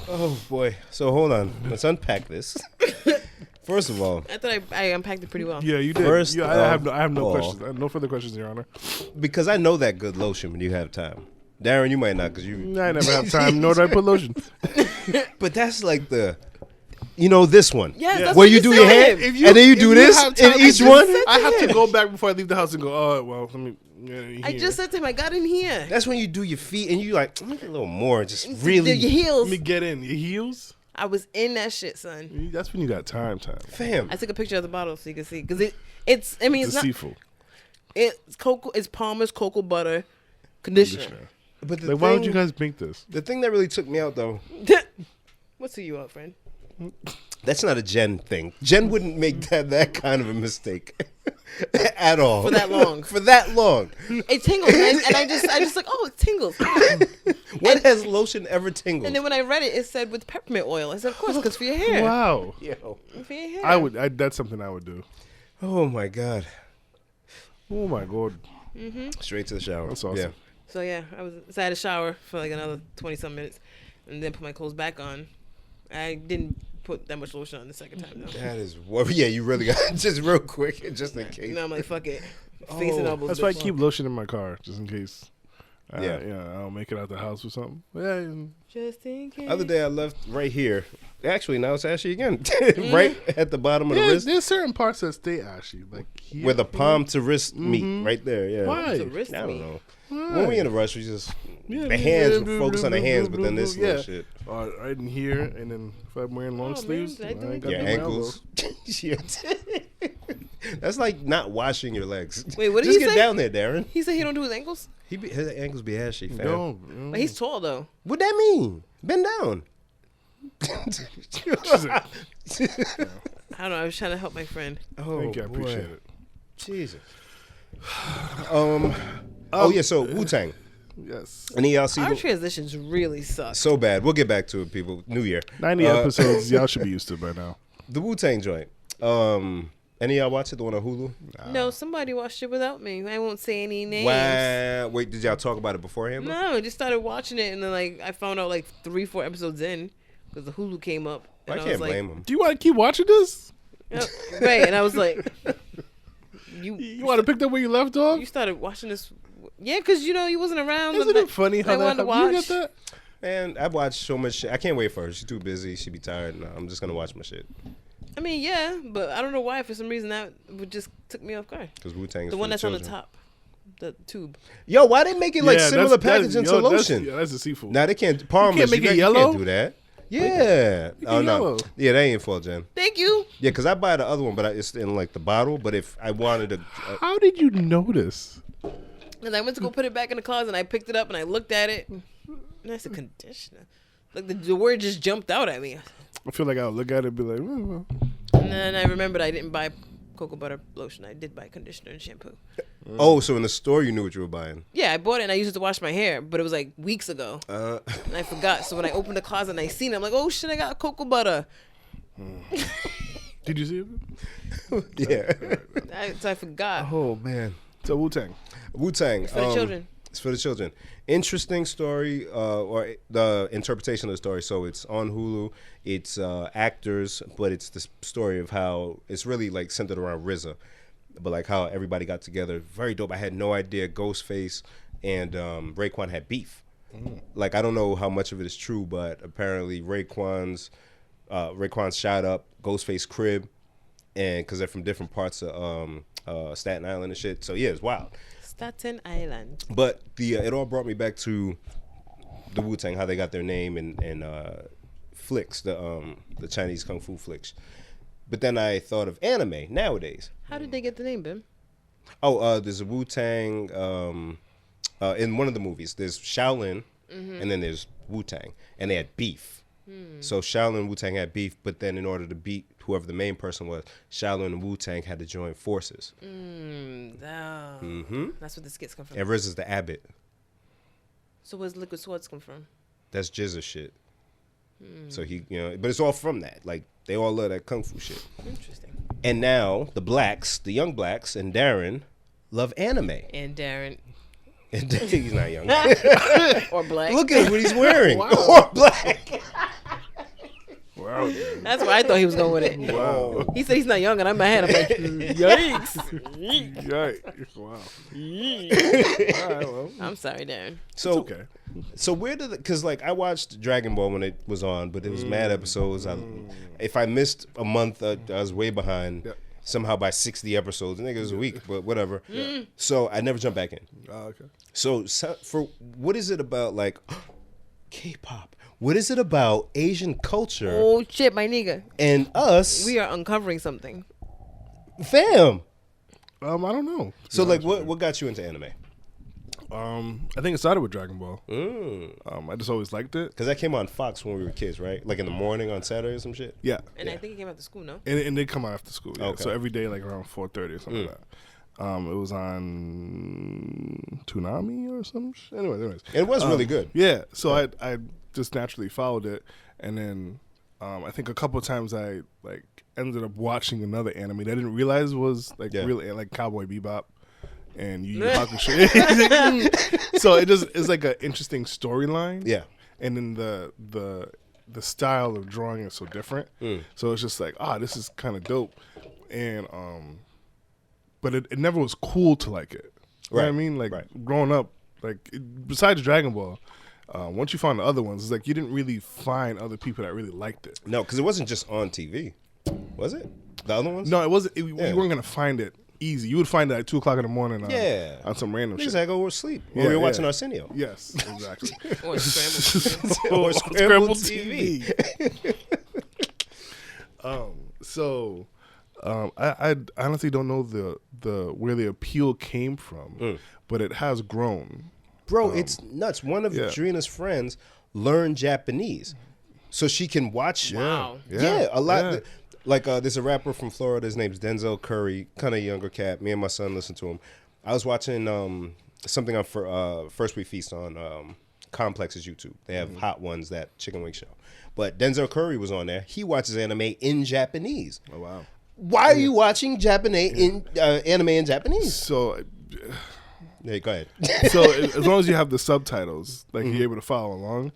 Oh boy. So hold on. Let's unpack this. First of all, I thought I unpacked it pretty well. Yeah, you did. First I have no of all- questions. I have no further questions, Your Honor. because I know that good lotion when you have time. Darren, you might not because you. I never have time, nor do I put lotion. But that's like this one. Yes, that's where what you do your hair, said. If and then you do this have time, in each I one. I have to go back before I leave the house and go, oh, well, let me. I just said to him, I got in here. That's when you do your feet and you like, let me get a little more. Just really. Your heels. Let me get in. Your heels? I was in that shit, son. That's when you got time. I took a picture of the bottle so you can see. Because it's not. Deceitful. It's cocoa. It's Palmer's cocoa butter conditioner. But Like, why would you guys make this? The thing that really took me out though, What's you up, friend? that's not a Jen thing. Jen wouldn't make that kind of a mistake at all For that long. For that long. It tingles, man. And I just like, oh, it tingles. When has lotion ever tingled? And then when I read it for with peppermint oil. I said, of course, because for your hair. Wow. Yo. For your hair. That's something I would do. Oh my god. Oh my God. Straight to the shower. That's awesome. Yeah. So yeah, I had a shower for like another 20-some minutes, and then put my clothes back on. I didn't put that much lotion on the second time though. That is yeah. You really got just real quick, just in case. No, I'm like, fuck it. Face and elbows. That's why I keep lotion in my car, just in case. Yeah. I don't make it out the house or something. Yeah. Just in case. Other day I left right here. Actually, now it's ashy again. Right at the bottom of the wrist, There's certain parts that stay ashy, like here. where the palm to wrist meet, right there. Yeah. Why? It's a wrist I don't meat. know. Why? When we in a rush, we just Yeah, the hands. We focus on the hands, but then this little shit. Right in here, and then if I'm wearing long Oh, man, sleeves, did I do I it? ain't got Your them ankles. That's like not washing your legs. Wait, what did Just he get say? down there, Darren. He said he don't do his ankles, His ankles be ashy, fam. No, but he's tall though. What that mean? Bend down. I don't know. I was trying to help my friend. Oh, Thank you, I boy. appreciate it. Jesus. Yeah. So Wu-Tang. Yes, Any of y'all see Our transitions really suck. so bad? We'll get back to it, people. New Year. 90 episodes. Y'all should be used to it by now. The Wu-Tang joint. Any of y'all watch it? The one on Hulu? No, somebody watched it without me. I won't say any names. Wow. Wait, did y'all talk about it beforehand? No, I just started watching it, and then like I found out like 3-4 episodes in because the Hulu came up. I And can't was like, blame them. Do you want to keep watching this? Yep, right, and I was like, You want to pick up where you left off? you started watching this, yeah, because you wasn't around. Isn't it funny how I wanted that to happened? You watch. get that? Man, I've watched so much shit. I can't wait for her. She's too busy. She be tired. No, I'm just gonna watch my shit. I mean, yeah, but I don't know why. For some reason, that just took me off guard. Cause Wu-Tang is The for one that's on the children. top, the tube. Yo, why they make it like Yeah, similar packaging to lotion? That's deceitful. Now they can't. Palmer's, make it you yellow? can't do that. Yeah. Oh no. yellow. Yeah, that ain't fault, Jen. Thank you. Yeah, cause I buy the other one, but it's in like the bottle. But if I wanted to, How did you notice? And I went to go put it back in the closet, and I picked it up, and I looked at it, and that's a conditioner. Like the word just jumped out at me. I feel like I'll look at it and be like, well. And then I remembered I didn't buy cocoa butter lotion. I did buy conditioner and shampoo. oh, so in the store you knew what you were buying. Yeah, I bought it and I used it to wash my hair, but it was like weeks ago. And I forgot. So when I opened the closet and I seen it, I'm like, oh shit, I got cocoa butter. Did you see it? Yeah. So I forgot. Oh man. So Wu-Tang. Wu-Tang. For the children. It's for the children. Interesting story, or the interpretation of the story. So it's on Hulu. It's actors, but it's the story of how it's really like centered around RZA, but like how everybody got together. Very dope. I had no idea Ghostface and Raekwon had beef. Like I don't know how much of it is true, but apparently Raekwon's shot up Ghostface crib, and because they're from different parts of Staten Island and shit. So yeah, it's wild. Staten Island. But it all brought me back to the Wu-Tang, how they got their name and flicks, the Chinese kung fu flicks. But then I thought of anime nowadays. How did they get the name, Bim? Oh, there's a Wu-Tang in one of the movies. There's Shaolin, and then there's Wu-Tang, and they had beef. So Shaolin and Wu-Tang had beef, but then in order to beat whoever the main person was, Shaolin and Wu-Tang had to join forces. That's where the skits come from. And RZA's the Abbot. So where's Liquid Swords come from? That's Jizza shit. So he, but it's all from that. Like they all love that kung fu shit. Interesting. And now the blacks, the young blacks, and Darren love anime. And Darren. He's not young. Or black. Look at what he's wearing. Wow. Or black. Wow. That's where I thought he was going with it. Wow. He said he's not young, and I'm ahead. I'm like, yikes. Yikes. Wow. All right, well. I'm sorry, Darren. So It's okay. So where did because like I watched Dragon Ball when it was on, but it was mad episodes. If I missed a month, I was way behind. Yep. Somehow by 60 episodes, I think it was a week, but whatever. So I never jumped back in. Okay. So for what is it about like K-pop? What is it about Asian culture Oh, shit, my nigga. and us, We are uncovering something. fam? I don't know. So like, what got you into anime? I think it started with Dragon Ball. I just always liked it. Because that came on Fox when we were kids, right? Like in the morning on Saturday or some shit. Yeah. And I think it came after school, no? And they come out after school. Yeah. Okay. So every day, like around 4:30 or something like that. It was on Toonami or some shit. Anyways. It was really good. Yeah. So I just naturally followed it. And then I think a couple of times I like ended up watching another anime that I didn't realize was like really like Cowboy Bebop and Yu Yu Hakusho. So it's like an interesting storyline. Yeah. And then the style of drawing is so different. So it's just like, this is kind of dope. And but it never was cool to like it. You know what I mean? Like growing up, like besides Dragon Ball, once you found the other ones, it's like you didn't really find other people that really liked it. No, because it wasn't just on TV, was it? The other ones? No, it wasn't. You weren't gonna find it easy. You would find it at 2:00 in the morning. On some random shit. Niggas had to go to sleep when we were watching Arsenio. Yes, exactly. Or scrambled. Or scrambled TV. So, I honestly don't know the where the appeal came from, but it has grown. Bro, it's nuts. One of Drina's friends learned Japanese, so she can watch. Wow. Yeah, a lot. Yeah. Like there's a rapper from Florida. His name's Denzel Curry, kind of younger cat. Me and my son listen to him. I was watching something on First We Feast on Complex's YouTube. They have Hot Ones, that chicken wing show. But Denzel Curry was on there. He watches anime in Japanese. Oh wow! Why are you watching anime in Japanese? So. Hey, go ahead. So as long as you have the subtitles, like you're able to follow along.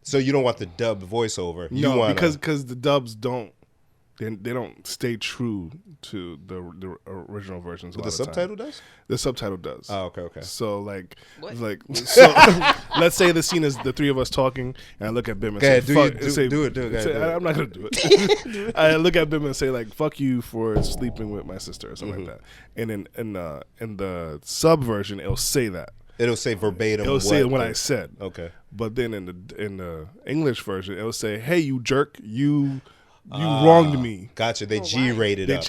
So you don't want the dubbed voiceover. No, because the dubs don't. They don't stay true to the original versions. But the subtitle does? The subtitle does. Oh, okay. So What? So let's say the scene is the three of us talking, and I look at Bim and say, do it. do it. I'm not gonna do it. I look at Bim and say like, "Fuck you for sleeping with my sister" or something like that. And in the sub version, it'll say that. It'll say verbatim. It'll say what I said. Okay. But then in the English version, it'll say, "Hey, you jerk, you wronged me." Gotcha. They G-rated up.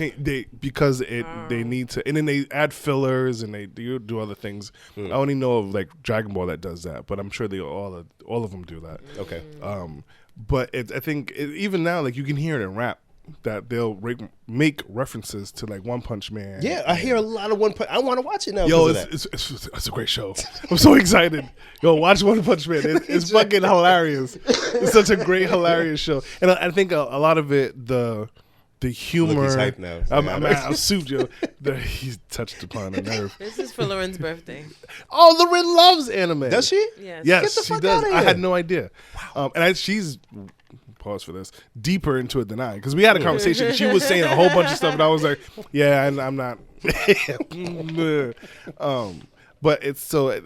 Because they need to, and then they add fillers and they do other things. I only know of like Dragon Ball that does that, but I'm sure they all of them do that. Okay. But I think even now, like you can hear it in rap that they'll make references to like One Punch Man. Yeah, I hear a lot of One Punch. I want to watch it now. Yo, it's a great show. I'm so excited. Yo, watch One Punch Man. It's fucking hilarious. It's such a great, hilarious show. And I think a lot of it, the humor. Look, he's hyped now. I'm souped, yo. He's touched upon a nerve. This is for Lauren's birthday. Oh, Lauren loves anime. Does she? Yes. Yes, Get the she fuck does. outta I here. had no idea. Wow. And she's pause for this deeper into it than I, because we had a conversation. She was saying a whole bunch of stuff, and I was like, "Yeah, I'm not." But it's so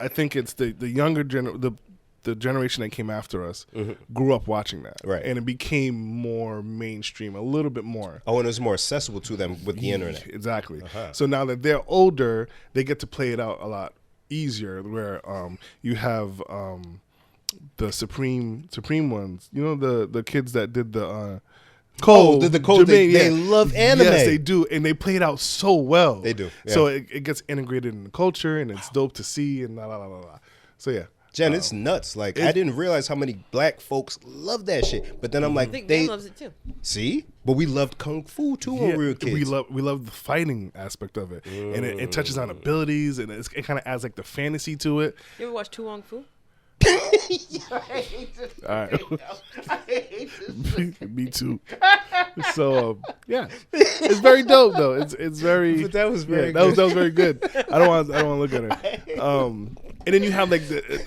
I think it's the younger the generation that came after us grew up watching that, right? And it became more mainstream, a little bit more. Oh, and it was more accessible to them with the internet. Exactly. So now that they're older, they get to play it out a lot easier. Where you have the supreme ones, you know, the kids that did the Code. The Code. Jermaine, they love anime. Yes, they do, and they play it out so well. They do. Yeah. So it gets integrated in the culture, and it's dope to see, and la la la la. So yeah. Jen, it's nuts. Like I didn't realize how many black folks love that shit. But then I'm like, I think they loves it too. See, but we loved kung fu too when we were kids. We love the fighting aspect of it, and it touches on abilities, and it kind of adds like the fantasy to it. You ever watch Tu Wong Fu? All right. Me too. So yeah, it's very dope though. It's very. But that was very. That was very good. I don't want to look at it. And then you have like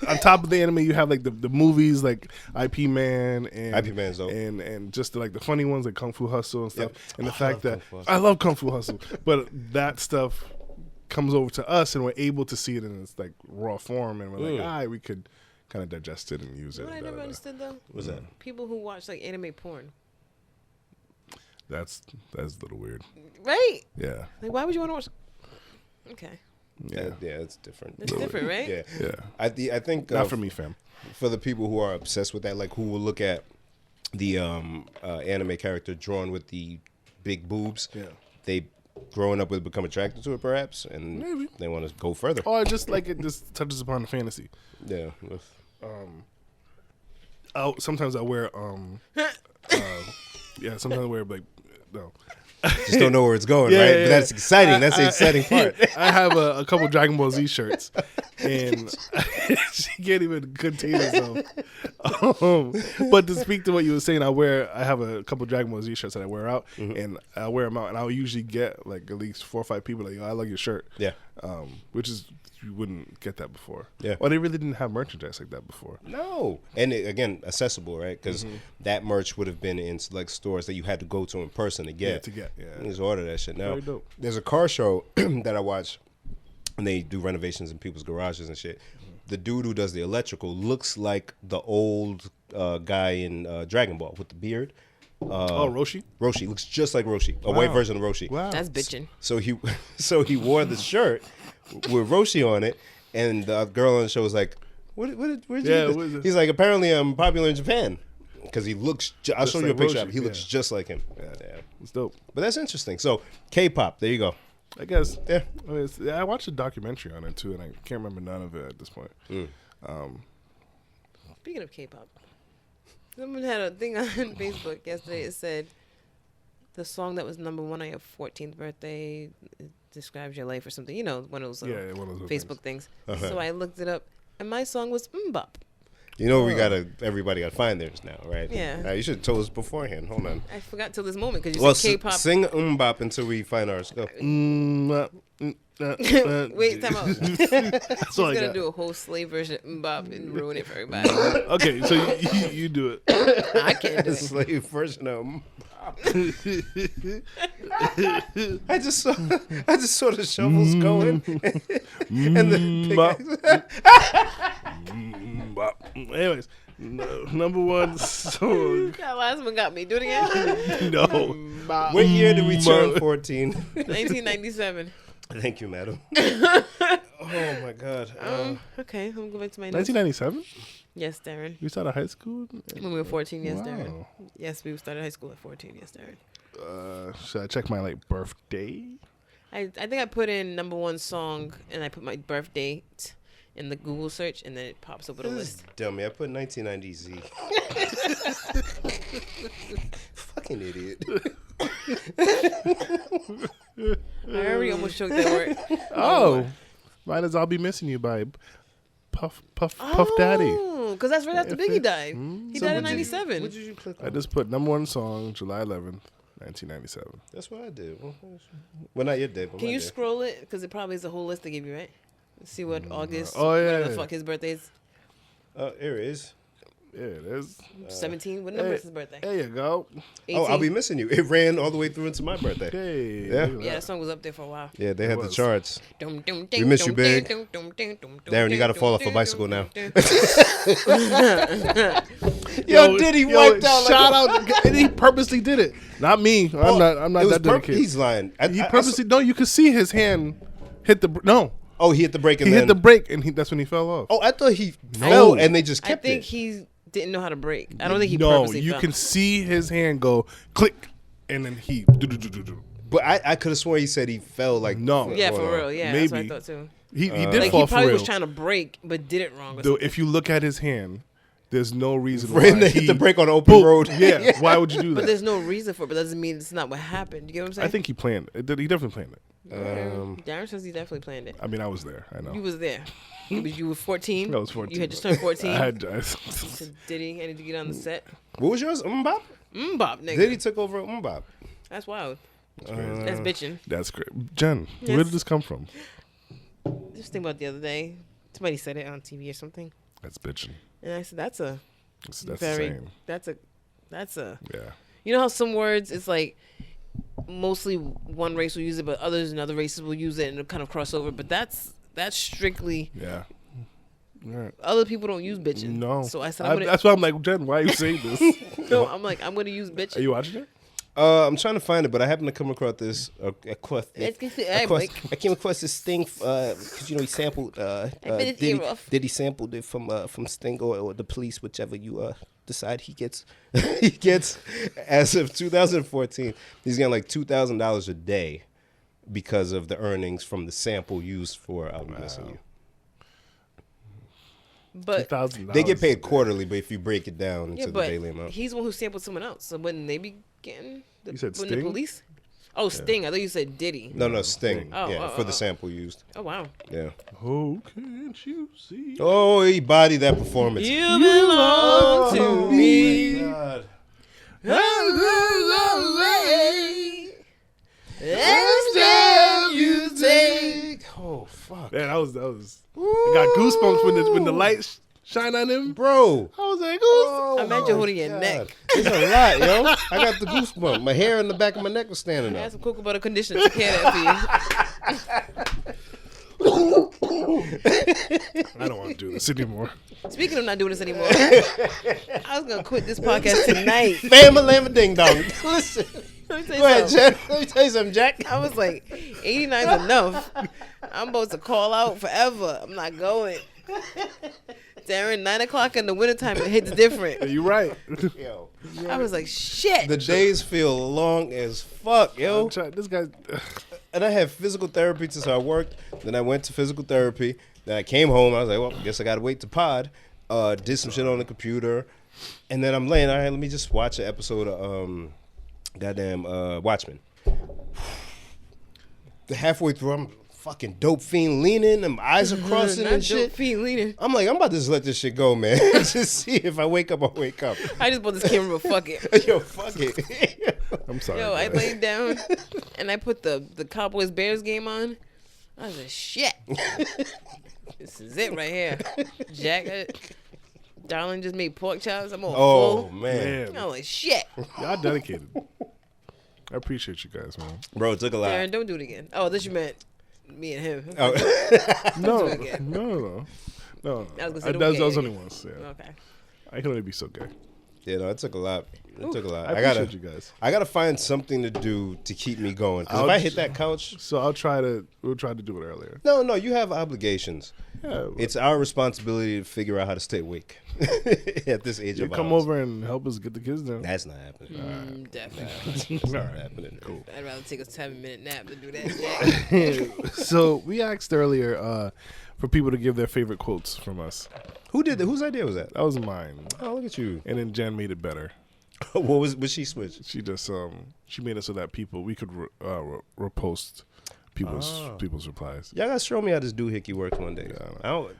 on top of the anime, you have like the movies like IP Man and IP Man's dope. and just like the funny ones like Kung Fu Hustle and stuff. Yep. And the fact that Kung Fu Hustle. I love Kung Fu Hustle, but that stuff comes over to us and we're able to see it in its like raw form, and we're like, we could kind of digest it and use You it. know what I never understood though? What's that? People who watch like anime porn. That's a little weird. Right? Yeah. Like, why would you want to watch? Okay. Yeah. Yeah, it's different. It's different, right? Yeah. Yeah. I think Not for me, fam. for the people who are obsessed with that, like who will look at the anime character drawn with the big boobs, they growing up would become attracted to it, perhaps, and Maybe. they want to go further. Or just like it just touches upon the fantasy. Yeah. Sometimes I wear sometimes I wear like no. Just don't know where it's going, Yeah, right? yeah, But yeah. that's exciting. That's the exciting part. I have a couple Dragon Ball Z shirts, and she can't even contain herself. But to speak to what you were saying, I have a couple Dragon Ball Z shirts that I wear out, and I wear them out, and I'll usually get like at least 4 or 5 people like, "Yo, I like your shirt." Yeah. Which is you wouldn't get that before. Yeah. Or they really didn't have merchandise like that before. No. And again, accessible, right? Because that merch would have been in select stores that you had to go to in person to get. Yeah. You just order that shit now. Very dope. There's a car show that I watch, and they do renovations in people's garages and shit. The dude who does the electrical looks like the old guy in Dragon Ball with the beard. Roshi? Roshi looks just like Roshi, a white version of Roshi. Wow. That's bitching. So he wore the shirt with Roshi on it, and the girl on the show was like, "Where'd you get what is this?" it? He's like, "Apparently I'm popular in Japan." Because he looks, I'll show you a like picture Roshi, of him. He looks just like him. Yeah. It's dope. But that's interesting. So K-pop, there you go. I guess. Yeah. I watched a documentary on it too, and I can't remember none of it at this point. Speaking of K-pop, someone had a thing on Facebook yesterday. It said the song that was #1 on your 14th birthday describes your life or something. You know, one of those, One of those Facebook things. Uh-huh. So I looked it up, and my song was Mbop. You know everybody gotta find theirs now, right? Yeah. You should have told us beforehand. Hold on. I forgot till this moment because you Well, said K-pop. sing Mbop until we find ours. Go. Wait, time out. He's That's all I gonna got. do a whole slave version of Mbop and ruin it for everybody. Okay, so you do it. I can't do it. Slave version of Mbop. I just saw the shovels going and the Anyways, #1 song. That last one got me. Do it again. No. What year did we turn 14? 1997. Thank you, madam. Oh my God. Okay, I'm going to go back to my notes. 1997? Yes, Darren. You started high school? When we were 14, yes, Wow. Darren. Yes, we started high school at 14, yes, Darren. Should I check my birthday? I think I put in #1 song and I put my birth date in the Google search and then it pops up with a This list. is dummy. I put 1990Z. Fucking idiot. I already almost choked that word. Oh, mine is "I'll Be Missing You" by Puff Daddy. Oh, because that's right after Biggie died. He died in What 97. did you click on? I just put #1 song, July 11th, 1997. That's what I did. Well, not your day, but Can my you day. scroll it? Because it probably is a whole list they give you, right? Let's see what August, Oh, yeah, whatever the yeah. fuck his birthday is. Here it is. Yeah, it is. 17. What number is his birthday? There you go. 18. Oh, I'll be missing you. It ran all the way through into my birthday. Hey. Yeah. look at Yeah, that. that song was up there for a while. Yeah, they had the was. charts. We miss you, Big. Darren, you gotta fall off a bicycle now. Yo, Diddy wiped out. Shout out, and he purposely did it. Not me. I'm not It was that dedicated. He's lying. He purposely. No, you could see his hand hit the. No, Oh, he hit the brake and he then hit the brake, and that's when he fell off. Oh, I thought he fell and they just I kept think it. he didn't know how to brake. I don't think he no, purposely you fell. can see his hand go click, and then he. But I could have sworn he said he fell like No. Yeah, going for on. real. Yeah, that's what I Maybe. thought too. He did Like fall he for probably real. was trying to brake, but did it wrong. Or Though, something. if you look at his hand, there's no reason For why him to hit the brake on an open road. Yeah, why would you do But that? there's no reason for it. But doesn't mean it's not what happened. You get what I'm saying? I think he planned it. He definitely planned it. Darren says he definitely planned it. I mean, I was there. I know. You was there. You were 14. I was 14. You had just turned 14. I Said, Diddy, I need to get on the set. What was yours? Bop? Bop, nigga. Diddy took over Bop. That's wild. That's bitching. That's great. Jen, Yes. where did this come from? Just think about the other day. Somebody said it on TV or something. That's bitching. And I said, that's a That's very, insane. that's a, Yeah. you know how some words, it's like mostly one race will use it, but others and other races will use it and it'll kind of cross over. But that's strictly, Yeah. Right. other people don't use bitching. No. So I said, That's why I'm like, Jen, why are you saying this? no, I'm like, I'm going to use bitching. Are you watching it? I'm trying to find it, but I happened to come across this. I came across this thing because he sampled. Diddy sampled it from Sting or the police, whichever you decide he gets. He gets, as of 2014, he's getting like $2,000 a day because of the earnings from the sample used for "I'll Be Missing You." But $2,000. They get paid quarterly, but if you break it down into the daily amount, he's the one who sampled someone else. So wouldn't they be getting You said the Sting? police? Oh, Sting. I thought you said Diddy. no, Sting. Oh, For the sample used. Oh, wow. Yeah. Oh, can't you see? Oh, he bodied that performance. You belong to me. God. You take. Oh fuck, Man, that was. I got goosebumps when the lights shine on him. bro. I was like, Oh, Imagine my holding your God. neck. It's a lot, yo. I got the goosebump. My hair in the back of my neck was standing I had up. some cocoa butter conditioner to care that for I don't want to do this anymore. you. Speaking of not doing this anymore, I was gonna quit this podcast tonight. Fama lama ding dong. Listen. Let me tell you Go ahead, something. Jen. Let me tell you something, Jack. I was like, 89 is enough. I'm supposed to call out forever. I'm not going. Darren, 9 o'clock in the wintertime, it hits different. You're right. Yo. I was like, shit. The days feel long as fuck, yo. This guy. And I had physical therapy since I worked. Then I went to physical therapy. Then I came home. I was like, well, guess I got to wait to pod. Did some shit on the computer. And then I'm laying, all right, let me just watch an episode of Watchmen. Halfway through, I'm fucking dope fiend leaning. And my eyes are crossing and shit. Feet leaning. I'm like, I'm about to just let this shit go, man. Just see if I wake up, I wake up. I just bought this camera, but fuck it. Yo, fuck it. I'm sorry. Yo, I guys. laid down and I put the Cowboys Bears game on. I was like, shit. This is it right here. Jack, darling just made pork chops. I'm all Oh, full. man. I'm like, shit. Y'all dedicated. I appreciate you guys, man. Bro, it took a lot. Darren, don't do it again. Oh, this you meant me and him. Oh. No, do it again. no. I was gonna say, That don't was gay. only once. Yeah. Okay. I can only be so gay. Yeah, no, it took a lot. It took a lot. I appreciate you guys. I gotta find something to do to keep me going. Because if I'll I hit that couch, So we'll try to do it earlier. no, you have obligations. Yeah. It's our responsibility to figure out how to stay awake at this age You of come ours. over and help us get the kids down. That's not happening. Definitely. That's not happening. Cool. I'd rather take a 7-minute nap than do that, Jack. So we asked earlier for people to give their favorite quotes from us. Who did that? Whose idea was that? That was mine. Oh, look at you. And then Jen made it better. What was she switched? She just she made it so that we could repost people's replies. Y'all gotta show me how this doohickey works one day.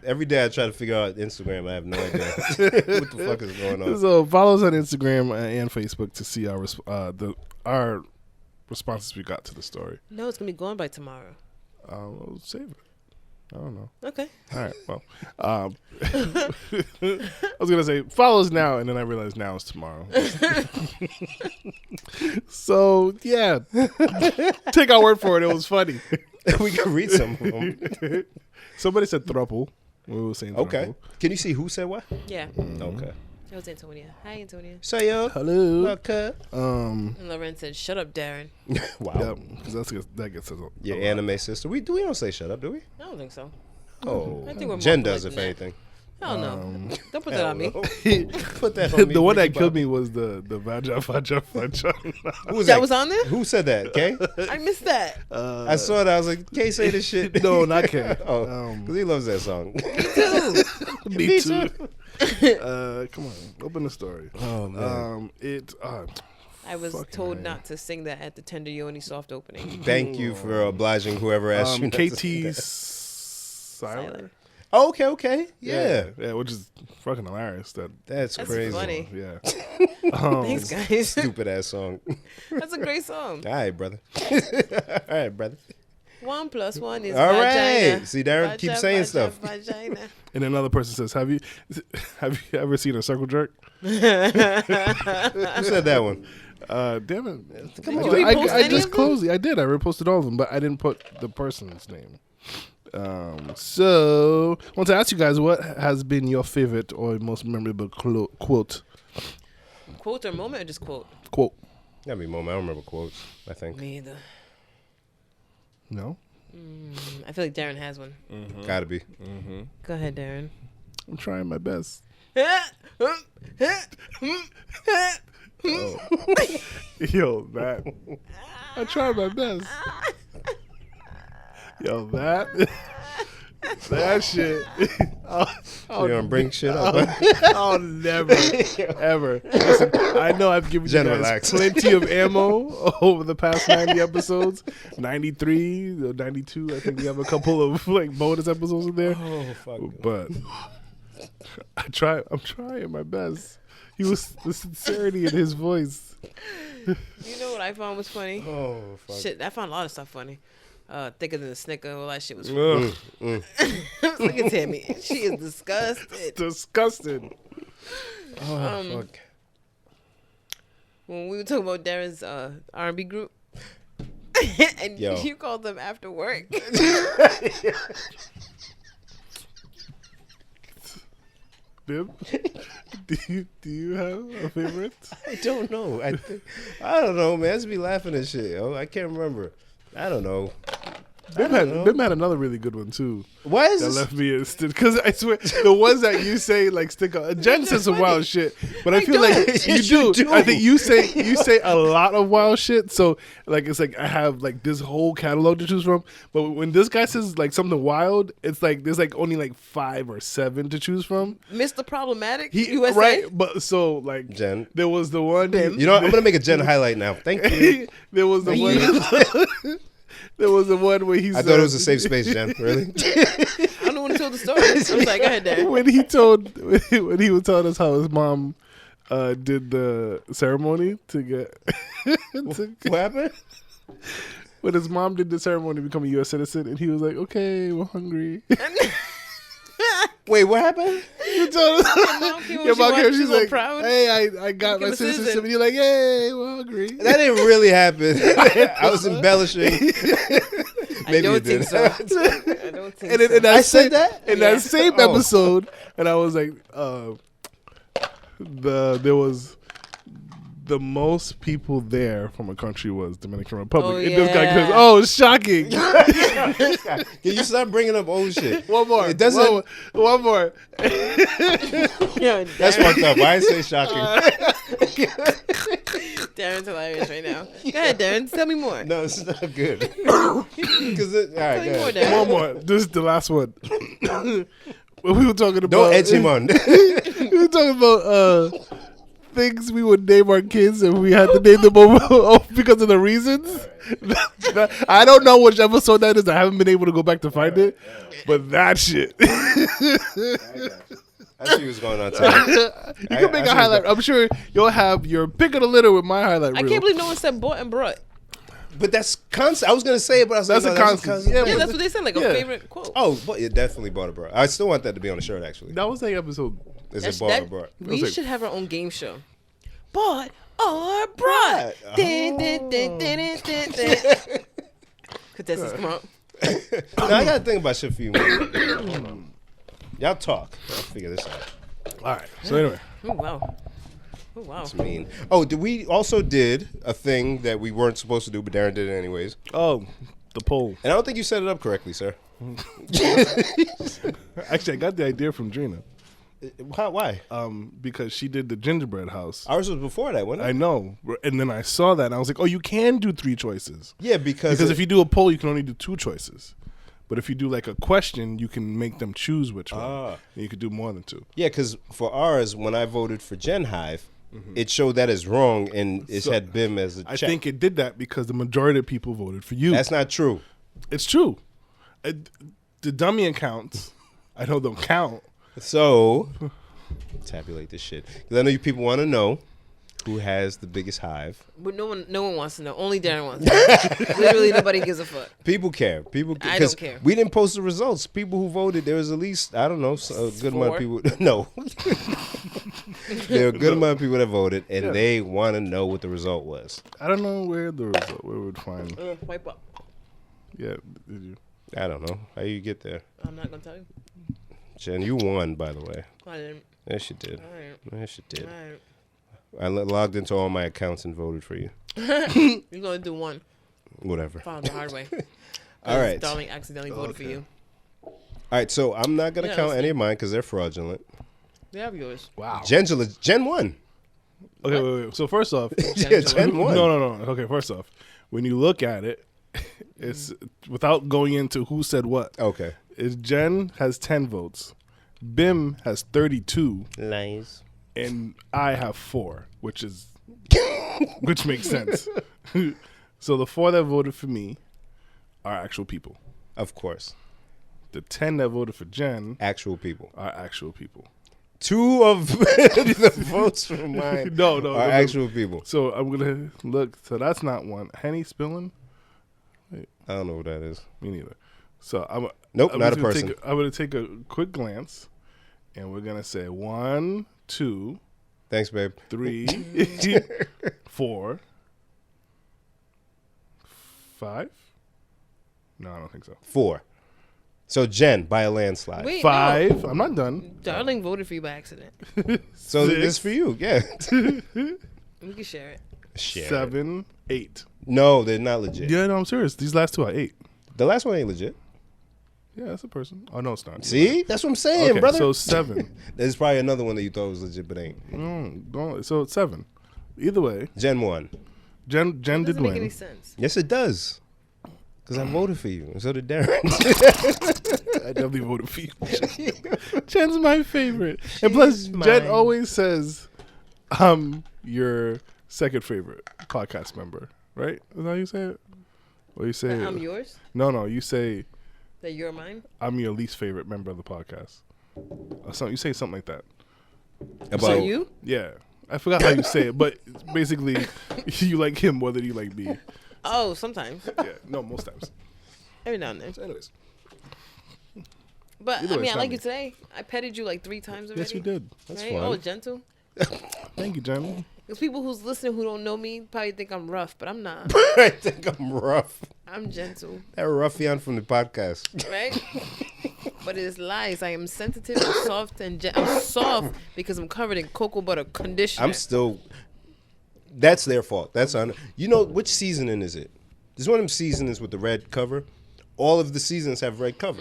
Every day I try to figure out Instagram. I have no idea what the fuck is going on. So follow us on Instagram and Facebook to see our responses we got to the story. No, it's going to be going by tomorrow. We'll save it. I don't know. Okay. All right. Well, I was gonna say follow us now, and then I realized now is tomorrow. So yeah, take our word for it. It was funny. We can read some of them. Somebody said thruple. We were saying Okay. thruple. Can you see who said what? Yeah. Okay. That was Antonia. Hi, Antonia. Say yo. Hello. Okay. And Loren said, shut up, Darren. Wow. Yeah, because that gets us. Your anime sister. We don't say shut up, do we? I don't think so. Oh, I think we're Jen more does, if polite than anything. Hell no. Don't put that on me. Put that on me. The one that Ricky killed Bobby. me was the Vaja. Who was That was on there? Who said that? Kay? I missed that. I saw it. I was like, Kay, say this shit. No, not Kay. Oh, because he loves that song. Me too. Come on, open the story. Oh man. I was Fucking told A. not to sing that at the Tender Yoni soft opening. Thank you for obliging whoever asked you. Not to sing KT that. Siler. Oh, okay. Yeah. Which is fucking hilarious. That's crazy. funny. Yeah. Thanks, guys. Stupid ass song. That's a great song. All right, brother. All right, brother. 1 + 1 is All vagina. right. See, Darren keeps saying stuff. Vagina. And another person says, "Have you ever seen a circle jerk?" Who said that one? Damn it! Come on. Did you repost I any just of them? closed it. I did. I reposted all of them, but I didn't put the person's name. So I want to ask you guys, what has been your favorite or most memorable quote? Quote or moment or just quote? Quote. Gotta be a moment. I don't remember quotes, I think. Me either. No. I feel like Darren has one. Gotta be. Go ahead, Darren. I'm trying my best. Yo, that. I tried my best. Yo, that shit. You gonna bring shit up? I'll never, ever. Listen, I know I've given you guys plenty of ammo over the past 90 episodes. 93, 92. I think we have a couple of like bonus episodes in there. Oh, fuck. But I'm trying my best. The sincerity in his voice. You know what I found was funny? Oh, fuck. Shit, I found a lot of stuff funny. Thicker than a Snicker, all that shit was funny. Look at Tammy. She is disgusted. Disgusted. Fuck. When we were talking about Darren's R&B group, and Yo. you called them after work. Bib, do you have a favorite? I don't know. I don't know, man. I just be laughing at shit. Yo. I can't remember. I don't know. Bim had another really good one too. Why is That this? left me because I swear the ones that you say like stick out. Jen says some wild shit, but I feel like you Yes, you do. do. I think you say a lot of wild shit. So like it's like I have like this whole catalog to choose from. But when this guy says like something wild, it's like there's like only like 5 or 7 to choose from. Mr. Problematic, USA. Right, but so like Jen. there was the one. You know what? I'm going to make a Jen highlight now. Thank you. There was the one. There was the one where he I said, thought it was a safe space, Jen. Really? I don't know when he told the story. I was like, go ahead, Darren. when he was telling us how his mom did the ceremony to get What happened? when his mom did the ceremony to become a U.S. citizen, and he was like, "Okay, we're hungry." Wait, what happened? You told us, your mom came, she's like, proud. "Hey, I got my Became a citizenship," citizen. and you're like, "Yay, we're hungry." That didn't really happen. I was embellishing. I don't you think did. so. I don't think And so. in that I said that? in Yeah. that same Oh. episode, and I was like, there was the most people there from a country was Dominican Republic. Oh, And this guy yeah. goes, "Oh, shocking!" Can you stop bringing up old shit? One more. It doesn't. One more. Yo, That's fucked up. I didn't say shocking. Darren's hilarious right now. Go ahead, Darren. Tell me more. No, it's not good. Because all right, Tell me go more, ahead. Darren. One more. This is the last one. When we were talking about, Don't edge him on. we were talking about things we would name our kids, and we had to name them over because of the reasons. I don't know which episode that is. I haven't been able to go back to find it, but that shit. I see what's going on. Tom. You can make a highlight. I'm sure you'll have your pick of the litter with my highlight I reel. can't believe no one said bought and brought. But that's constant. I was gonna say it, but I was That's like, a no, constant. Yeah, Yeah, Yeah, but- that's what they said, like Yeah. a favorite quote. Oh, but you definitely bought a bro. I still want that to be on the shirt. Actually, That was like episode. is That's- it bought or that- brought? we like- should have our own game show. Bought or brought. Dun, dun, dun, dun, dun, dun, dun. Contestants, come on. Now I gotta think about shit for you. Man. Y'all talk. I'll figure this out. All right. So anyway, Oh, wow. Oh, wow. It's mean. Oh, we also did a thing that we weren't supposed to do, but Darren did it anyways. the poll. And I don't think you set it up correctly, sir. Actually, I got the idea from Drina. Why? Because she did the gingerbread house. Ours was before that, wasn't it? I know, and then I saw that, and I was like, "Oh, you can do 3 choices." Yeah, because Because if you do a poll, you can only do 2 choices. But if you do like a question, you can make them choose which one. Ah. And you could do more than 2. yeah, because for ours, when I voted for Gen Hive, it showed that as wrong, and it So, had BIM as a check. I think it did that because the majority of people voted for you. That's not true. It's true. The dummy accounts, I know don't count. So, tabulate this shit. Because I know you people want to know who has the biggest hive. But no one wants to know. Only Darren wants to know. Literally nobody gives a fuck. People care. I don't care. We didn't post the results. People who voted, there was at least, I don't know, a good amount of people. No. There were a good amount of people that voted, and they want to know what the result was. I don't know where the result, where we would find. Wipe up. Yeah, did you? I don't know. How you get there? I'm not going to tell you. Jen, you won, by the way. I didn't. Yes, you did. I didn't. Yes, you did. I didn't. I logged into all my accounts and voted for you. You're going to do one. Whatever. Found the hard way. All right. Darling accidentally voted for you. All right, so I'm not going to count any of mine because they're fraudulent. They have yours. Wow. Jen won. Okay, wait. So first off, Yeah, Jen won. no. Okay, first off, when you look at it, it's without going into who said what. Okay. Is Jen has 10 votes, Bim has 32, Nice. and I have 4, which makes sense. So the 4 that voted for me are actual people. Of course. The 10 that voted for Jen Actual people. are actual people. 2 of the votes for mine No, are actual people. So I'm gonna look. So that's not one. Henny spilling. I don't know what that is. Me neither. So I'm Nope, not a person. I'm gonna take a quick glance, and we're gonna say 1, 2, Thanks, babe. 3, 4, 5. No, I don't think so. 4. So Jen by a landslide. Wait, 5. no. I'm not done. Darling voted for you by accident. So 6, this is for you. Yeah. We can share it. Shit. 7, 8. No, they're not legit. Yeah, no, I'm serious. These last 2 are 8. The last one ain't legit. Yeah, that's a person. Oh no, it's not. See? That's what I'm saying, Okay, brother. so 7. There's probably another one that you thought was legit, but ain't. Don't. So it's 7. Either way, Jen won. Jen It did doesn't make any win. sense. Yes, it does. Because I voted for you, and so did Darren. I definitely voted for you. Jen's my favorite. And plus, Jen mine. always says, I'm your second favorite podcast member, right? Is that how you say it? Or you say, That I'm yours? No, you say, That you're mine? I'm your least favorite member of the podcast. Or something, you say something like that. So you? Yeah. I forgot how you say it, but basically, you like him more than you like me. Oh, sometimes. Yeah, no, most times. Every now and then. So anyways. But, Either I way, mean, I it's like not you today. I petted you like 3 times already. Yes, you did. That's right? fine. Oh, gentle. Thank you, Jen. Because people who's listening who don't know me probably think I'm rough, but I'm not. I think I'm rough. I'm gentle, That ruffian from the podcast. right? But it is lies. I am sensitive and soft I'm soft because I'm covered in cocoa butter conditioner. I'm still. That's their fault. That's on. You know which seasoning is it? There's one of them seasonings with the red cover. All of the seasons have red cover.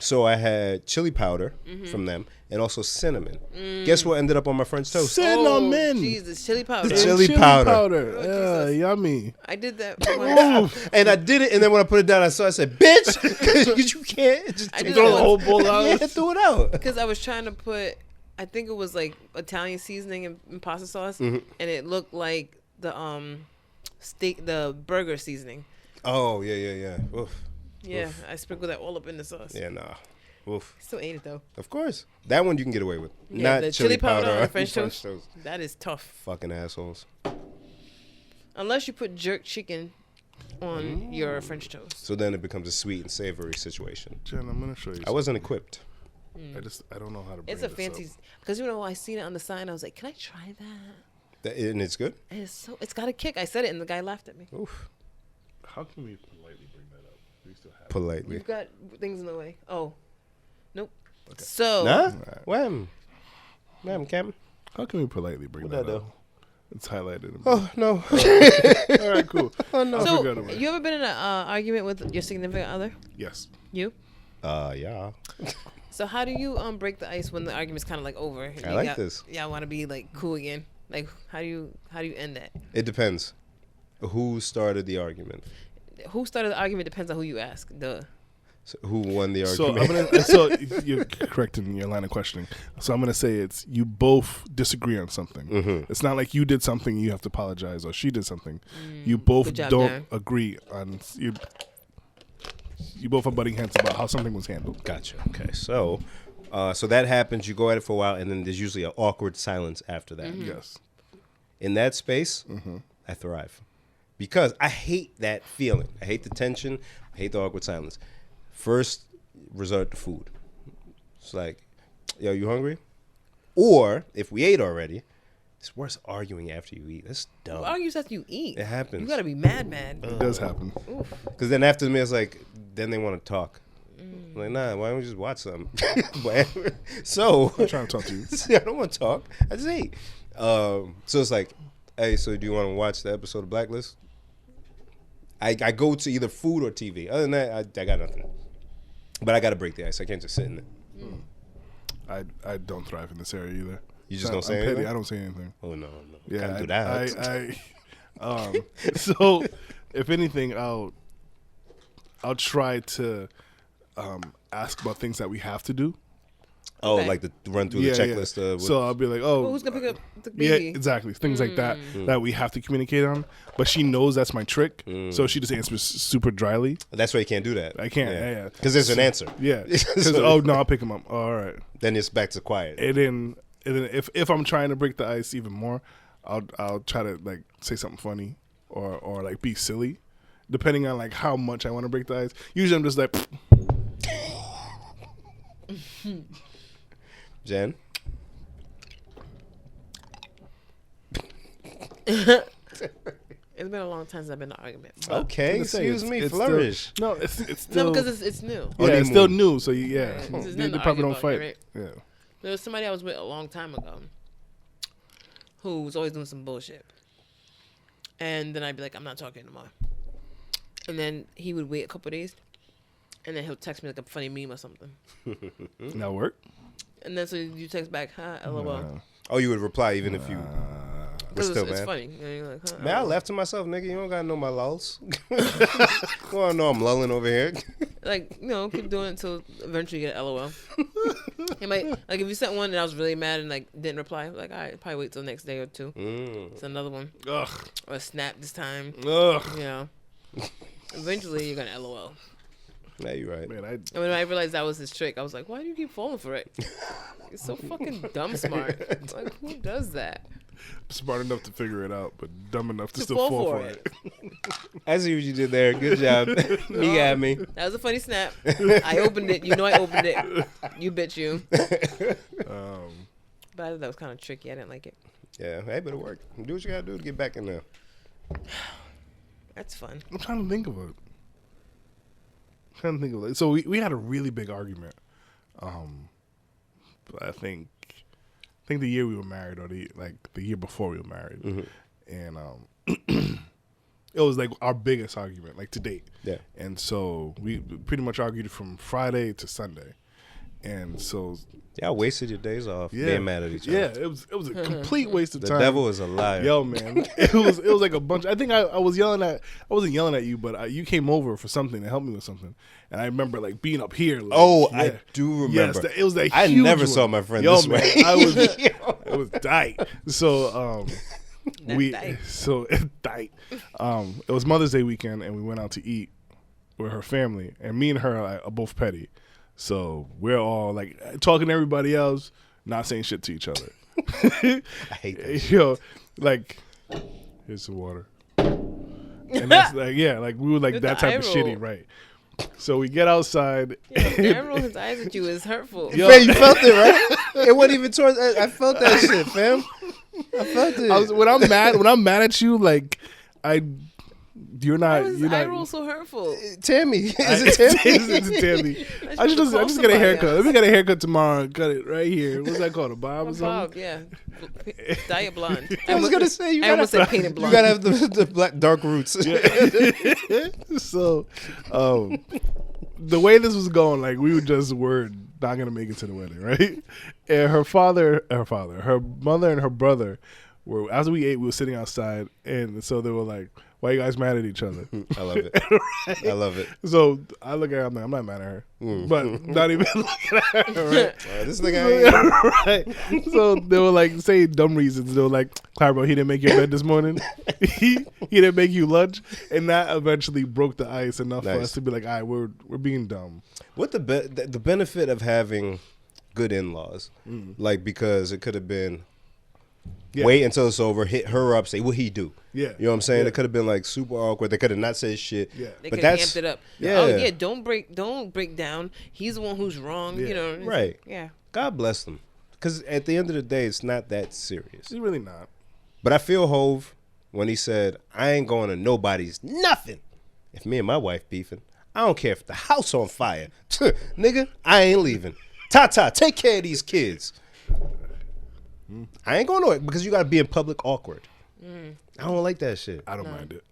So I had chili powder from them and also cinnamon. Guess what ended up on my French toast? Cinnamon. Oh, Jesus, chili powder. The chili powder. Oh, Yeah, yummy. I did that once. And I did it, and then when I put it down, I said, "Bitch, 'cause you can't just I did Throw it the whole bowl out. Yeah, threw it out." Because I was trying to put, I think it was like Italian seasoning and pasta sauce, and it looked like the steak, the burger seasoning. Oh yeah. Oof. Yeah, I sprinkled that all up in the sauce. Yeah, nah. Oof. Still ate it though. Of course, that one you can get away with. Yeah, Not the chili chili powder powder on French toast. toast. That is tough. Fucking assholes. Unless you put jerk chicken on your French toast. So then it becomes a sweet and savory situation. Jen, I'm gonna show you. I wasn't equipped. I don't know how to. Bring It's a this fancy, up. because I seen it on the sign. I was like, can I try that? And it's good. And it's got a kick. I said it, and the guy laughed at me. Oof. How can we politely bring that up? We still have. Politely. You've got things in the way. Oh, nope. So Nah. Wham. Wham, Captain. How can we politely bring What that I up? It's highlighted. Oh no. All right, cool. Oh no. I So, forgot about it. you ever been in an argument with your significant other? Yes. You? Yeah. So how do you break the ice when the argument's kind of like over? I like this. Yeah, I want to be like cool again. Like how do you end that? It depends. Who started the argument? Who started the argument depends on who you ask. Duh. So who won the So argument? so you're correct in your line of questioning. So I'm gonna say it's you both disagree on something. Mm-hmm. It's not like you did something you have to apologize, or she did something. You both Good job, don't Darren. agree on you. You both are butting heads about how something was handled. Gotcha. Okay, so that happens. You go at it for a while, and then there's usually an awkward silence after that. Yes. In that space, I thrive because I hate that feeling. I hate the tension. I hate the awkward silence. First, resort to food. It's like, yo, you hungry? Or if we ate already, it's worse arguing after you eat. That's dumb. Who argues after you eat? It happens. You gotta be mad. It does happen. Because then after the meal, it's like, then they want to talk. I'm like, nah, why don't we just watch something? So, I'm trying to talk to you. I don't want to talk. I just ate. So it's like, hey, so do you want to watch the episode of Blacklist? I go to either food or TV. Other than that, I got nothing. But I got to break the ice. I can't just sit in it. I don't thrive in this area either. You just So don't say I'm petty. anything? I don't say anything. Oh, no. Yeah, Can't do that. So if anything, I'll try to ask about things that we have to do. Oh, Okay. like the run through the checklist. So I'll be like, oh, Well, who's gonna pick up the yeah, baby? exactly, things like that that we have to communicate on. But she knows that's my trick, so she just answers super dryly. That's why you can't do that. I can't. Yeah. Because there's an answer. Yeah, because So- oh no, I'll pick him up. Oh, all right, Then it's back to quiet. and then if I'm trying to break the ice even more, I'll try to like say something funny or like be silly, depending on like how much I want to break the ice. Usually I'm just like. Jen? It's been a long time since I've been in an argument. Okay, gonna say, excuse me, it's flourish. Still, no, it's still No, because it's new. yeah, it's still new. So This is they nothing to probably argue don't about, fight. right? Yeah. There was somebody I was with a long time ago who was always doing some bullshit. And then I'd be like, I'm not talking anymore. And then he would wait a couple of days. And then he'll text me like a funny meme or something. That work? And then so you text back, huh, LOL. Oh, you would reply even if you were Because still it's mad. funny. And you're like, huh, Man, I laughed to myself, nigga. You don't gotta know my lulls. You wanna know I'm lulling over here? Like, you know, keep doing it until eventually you get an LOL. It might, like, if you sent one and I was really mad and, like, didn't reply, like, all right, probably wait till the next day or two. It's another one. Ugh. Or a snap this time. Ugh. You know. Eventually you're going to LOL. Yeah, you're right. Man, And when I realized that was his trick, I was like, why do you keep falling for it? You're so fucking dumb smart. Like, who does that? smart enough to figure it out, but dumb enough to To still fall fall for for it. I see what you did there. Good job. You got me. That was a funny snap. I opened it. You know I opened it. You bitch you. But I thought that was kind of tricky. I didn't like it. Yeah, hey, but it worked. Do what you gotta do to get back in there. That's fun. I'm trying to think of it. So we had a really big argument. I think the year we were married, or the year before we were married, and it was like our biggest argument, like to date. Yeah. And so we pretty much argued from Friday to Sunday, and so Y'all wasted your days off being mad at each other. yeah, it was a complete waste of The time. devil is a liar. Yo, man, it was like a bunch. I think I was yelling at. I wasn't yelling at you, but you came over for something to help me with something, and I remember like being up here. Like, Oh, yeah. I do remember. Yes, it was that. I huge never one. saw my friend Yo, this man, way. it was tight. So Tight. tight. It was Mother's Day weekend, and we went out to eat with her family, and me and her are both petty. So we're all like talking to everybody else, not saying shit to each other. I hate that. Yo, like, here's some water. And that's like, yeah, like we were like With that the type of eye shitty, roll. right? So we get outside. Darren roll his eyes at you is hurtful. Yo. Man, you felt it, right? It wasn't even towards. I felt that shit, fam. I felt it. When I'm mad at you, like you're Why not. was You're his eye not. roll so hurtful? Tammy. Is it Tammy? It's Tammy. I should just call get a somebody haircut. else. Let me get a haircut tomorrow and cut it right here. What's that called? A bob or something? Bob, yeah. Diet blonde. I was gonna say I almost said painted you blonde. gotta have the black dark roots. So, the way this was going, like we were not gonna make it to the wedding, right? And her mother, and her brother were, as we ate, we were sitting outside, and so they were like, Why you guys mad at each other? I love it. I love it. So I look at her, I'm like, I'm not mad at her. But not even looking at her, right? This nigga ain't. Right. So they were like saying dumb reasons. They were like, Clara, he didn't make your bed this morning. he didn't make you lunch. And that eventually broke the ice enough for us to be like, all right, we're being dumb. What the benefit of having good in-laws? Like, because it could have been wait until it's over, hit her up, say what he do. Yeah. You know what I'm saying? Yeah. It could have been like super awkward. They could have not said shit. Yeah. They but could have that's amped it up. Yeah. Oh yeah, don't break down. He's the one who's wrong. Yeah. You know. Right. Yeah. God bless them. Because at the end of the day, it's not that serious. It's really not. But I feel Hove when he said, I ain't going to nobody's nothing. If me and my wife beefing, I don't care if the house on fire. Nigga, I ain't leaving. Tata, take care of these kids. I ain't going to it because you got to be in public awkward. I don't like that shit. I don't mind it.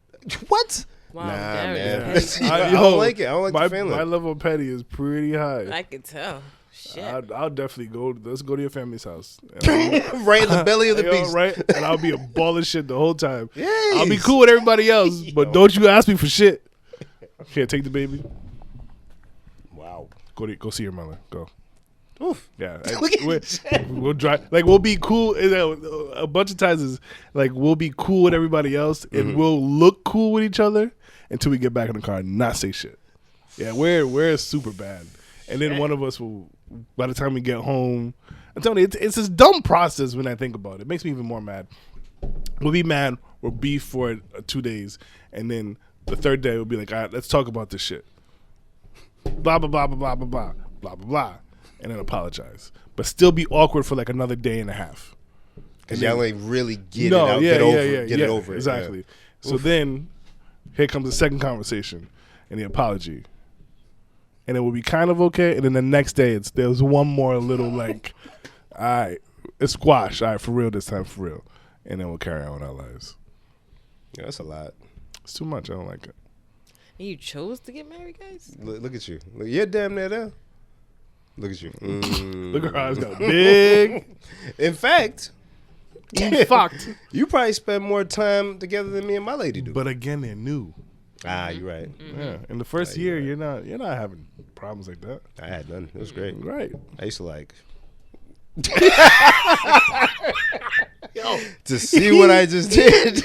What? Wow, nah, Darren man. is petty. I don't like it. I don't like the feeling. My level of petty is pretty high. I could tell. Shit. I'll definitely go. Let's go to your family's house. Right in the belly of the beast. Right? And I'll be a ball of shit the whole time. Yes. I'll be cool with everybody else, but don't you ask me for shit. Can't take the baby. Wow. Go see your mother. Go. Oof. Yeah, Look at we'll drive. Like we'll be cool. A bunch of times is like we'll be cool with everybody else, and we'll look cool with each other until we get back in the car and not say shit. Yeah, we're super bad, and then one of us will. By the time we get home, I'm telling you, it's this dumb process when I think about it. It makes me even more mad. We'll be mad. We'll beef for 2 days, and then the third day we'll be like, all right, let's talk about this shit. Blah blah blah blah blah blah blah blah blah blah. And then apologize, but still be awkward for like another day and a half. Because y'all ain't really get No, it out, yeah, get it over. Exactly. Yeah. So then, here comes the second conversation and the apology, and it will be kind of okay. And then the next day, there's one more little like, all right, it's squash. All right, for real this time, for real, and then we'll carry on with our lives. Yeah, that's a lot. It's too much. I don't like it. And you chose to get married, guys? Look at you. Look, you're damn near there. Look at you. Look at her eyes got big. In fact, fucked. you probably spend more time together than me and my lady do. But again, they're new. You're right. Yeah. In the first year, you're not having problems like that. I had none. It was great. Right. I used to like to see what I just did.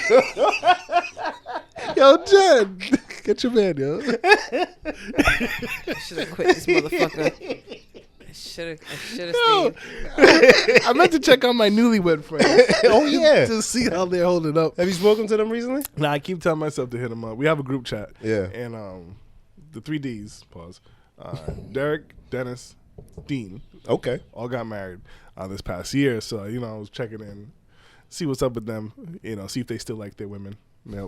Yo, Jen, get your man, yo. I should have quit this motherfucker. I should have Yo, stayed. I meant to check on my newlywed friends. Oh yeah. To see how they're holding up. Have you spoken to them recently? Nah, I keep telling myself to hit them up. We have a group chat. Yeah. And the 3 Ds, pause. Derek, Dennis, Dean, Okay. all got married this past year. So, I was checking in, see what's up with them, see if they still like their women, their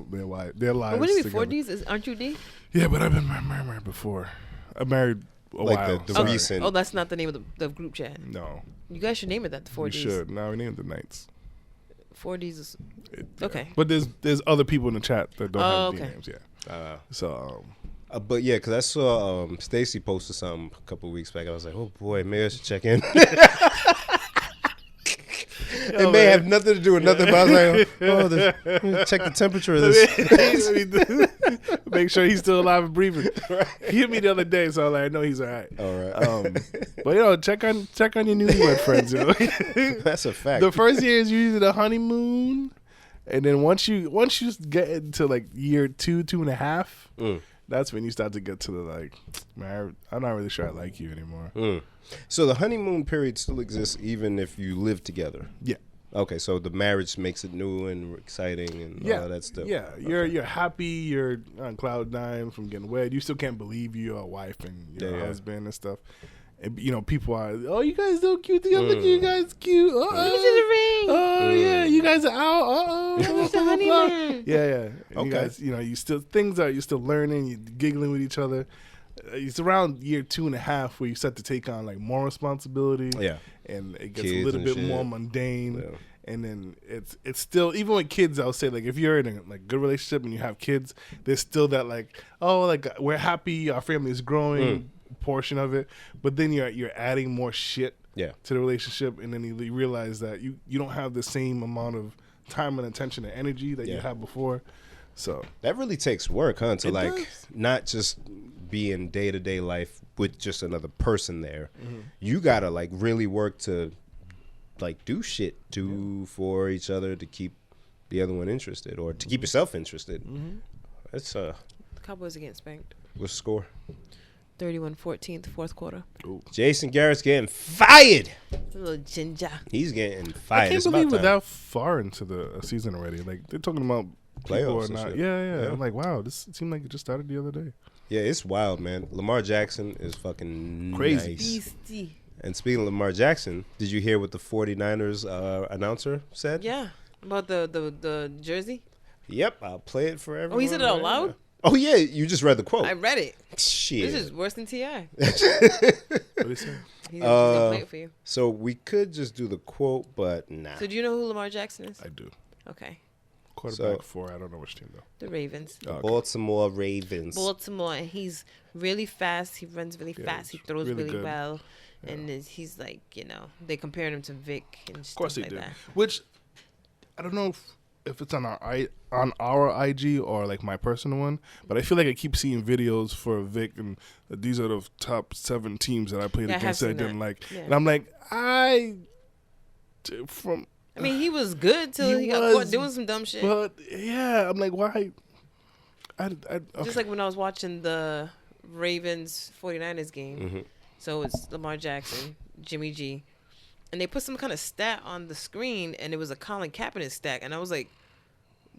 lives. What do you mean, 4 together. Ds? Aren't you D? Yeah, but I've been married before. I married a Like while. the Sorry. recent. Oh, that's not the name of the group chat. No. You guys should name it that, the 4 We Ds. should. Now we named the Knights. 4 Ds is... Yeah. Okay. But there's other people in the chat that don't have D okay. names. Yeah. So But yeah, because I saw Stacy posted something a couple weeks back. I was like, oh boy, maybe I should check in. It may have nothing to do with nothing, but I was like, let me check the temperature of this. make sure he's still alive and breathing. He hit me the other day, so I know he's all right. All right. But check on your newlywed friends. That's a fact. The first year is usually the honeymoon, and then once you get into like year 2.5, that's when you start to get to the like, man, I'm not really sure I like you anymore. So the honeymoon period still exists even if you live together. Yeah. Okay, so the marriage makes it new and exciting and all of that stuff. Yeah, you're happy. You're on cloud 9 from getting wed. You still can't believe you're a wife and you're a husband and stuff. And, people are, oh, you guys so cute together. Look at you guys cute. Look at the ring. Oh yeah, you guys are out. It's the honeymoon. Yeah. And Okay. you guys, you still you're still learning. You're giggling with each other. It's around year 2.5 where you start to take on like more responsibility. Yeah. And it gets Kids a little and bit shit. more mundane. Yeah. And then it's still, even with kids, I'll say, like, if you're in a like good relationship and you have kids, there's still that like, oh, like we're happy, our family is growing portion of it. But then you're adding more shit to the relationship, and then you realize that you don't have the same amount of time and attention and energy that you had before. So that really takes work, huh? To It like does. not just be in day-to-day life with just another person there. Mm-hmm. You gotta like really work to like do shit for each other to keep the other one interested or to keep yourself interested. That's The Cowboys are getting spanked. what's the score? 31-14, fourth quarter. Jason Garrett's getting fired. A little ginger. He's getting I fired. can't It's believe about we're time. that far into the season already. Like they're talking about people Playoffs are and not. shit. Yeah. Yeah. I'm like, wow, this seemed like it just started the other day. Yeah, it's wild, man. Lamar Jackson is fucking Crazy. nice. Beastie. And speaking of Lamar Jackson, did you hear what the 49ers announcer said? Yeah. About the jersey. Yep, I'll play it for everyone. Oh, he said it out right loud? now. Oh, yeah, you just read the quote. I read it. Shit. This is worse than T.I. What do you say? He's gonna play it for you. So we could just do the quote, but nah. So do you know who Lamar Jackson is? I do. Okay. Quarterback for I don't know which team though. The Ravens. Oh, okay. Baltimore Ravens. Baltimore, and he's really fast. He runs really fast. He throws really really good. well. And he's like, they comparing him to Vic and Of course stuff they like did. that. Which I don't know if it's on our IG or like my personal one, but I feel like I keep seeing videos for Vic and these are the top 7 teams that I played Yeah, I have against that I seen didn't that. like, Yeah. and I'm like, I mean, he was good till he got caught doing some dumb shit. but yeah, I'm like, why? Okay. Just like when I was watching the Ravens 49ers game. Mm-hmm. So it's Lamar Jackson, Jimmy G. And they put some kind of stat on the screen, and it was a Colin Kaepernick stat. And I was like,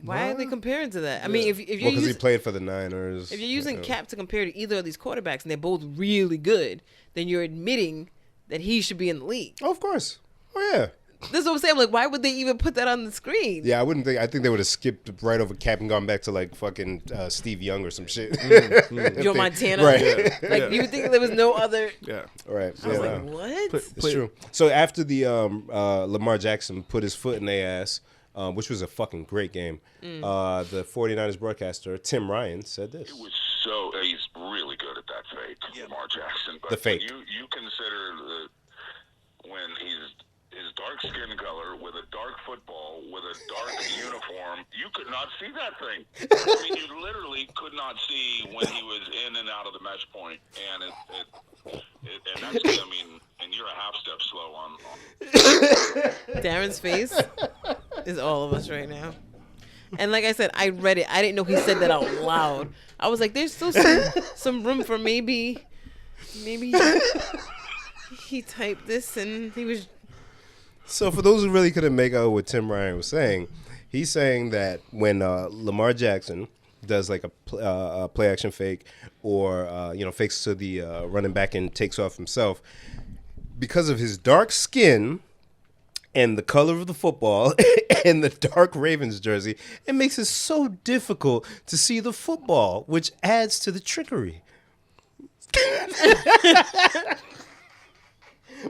why are they comparing to that? I mean, if you're Well, because he using, played for the Niners. if you're using Cap to compare to either of these quarterbacks, and they're both really good, then you're admitting that he should be in the league. Oh, of course. Oh, yeah. That's what I'm saying. Like, why would they even put that on the screen? Yeah, I think they would have skipped right over Cap and gone back to like fucking Steve Young or some shit. Joe Montana. Right. Like, you would think there was no other. Yeah. Right. I was Yeah, like, no. what? It's true. So after the Lamar Jackson put his foot in their ass, which was a fucking great game, the 49ers broadcaster, Tim Ryan, said this. It was he's really good at that fake, Lamar Jackson. But The fake. You consider when his dark skin color with a dark football with a dark uniform, you could not see that thing. I mean, you literally could not see when he was in and out of the mesh point, and and that's I mean, and you're a half step slow on. Darren's face is all of us right now. And like I said, I read it. I didn't know he said that out loud. I was like, there's still some room for maybe he typed this and he was. So for those who really couldn't make out what Tim Ryan was saying, he's saying that when Lamar Jackson does like a play action fake or fakes to the running back and takes off himself, because of his dark skin and the color of the football and the dark Ravens jersey, it makes it so difficult to see the football, which adds to the trickery.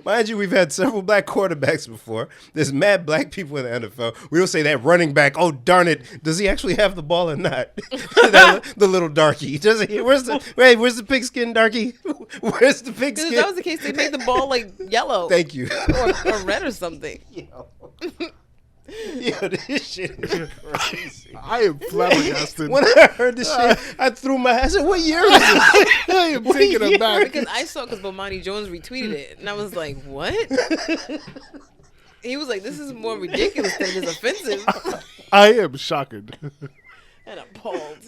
Mind you, we've had several black quarterbacks before. There's mad black people in the NFL. We don't say that running back, oh, darn it, does he actually have the ball or not? The little darky. Does he? Where's the pigskin darky? Where's the pigskin? If that was the case, they made the ball like yellow. Thank you. or red or something. Yo, this shit is crazy. I am flabbergasted. When I heard this shit, I threw my head. I said, what year is this? I am taken year? aback. Because I saw Bomani Jones retweeted it, and I was like, what? He was like, this is more ridiculous than it is offensive. I am shocked. And appalled.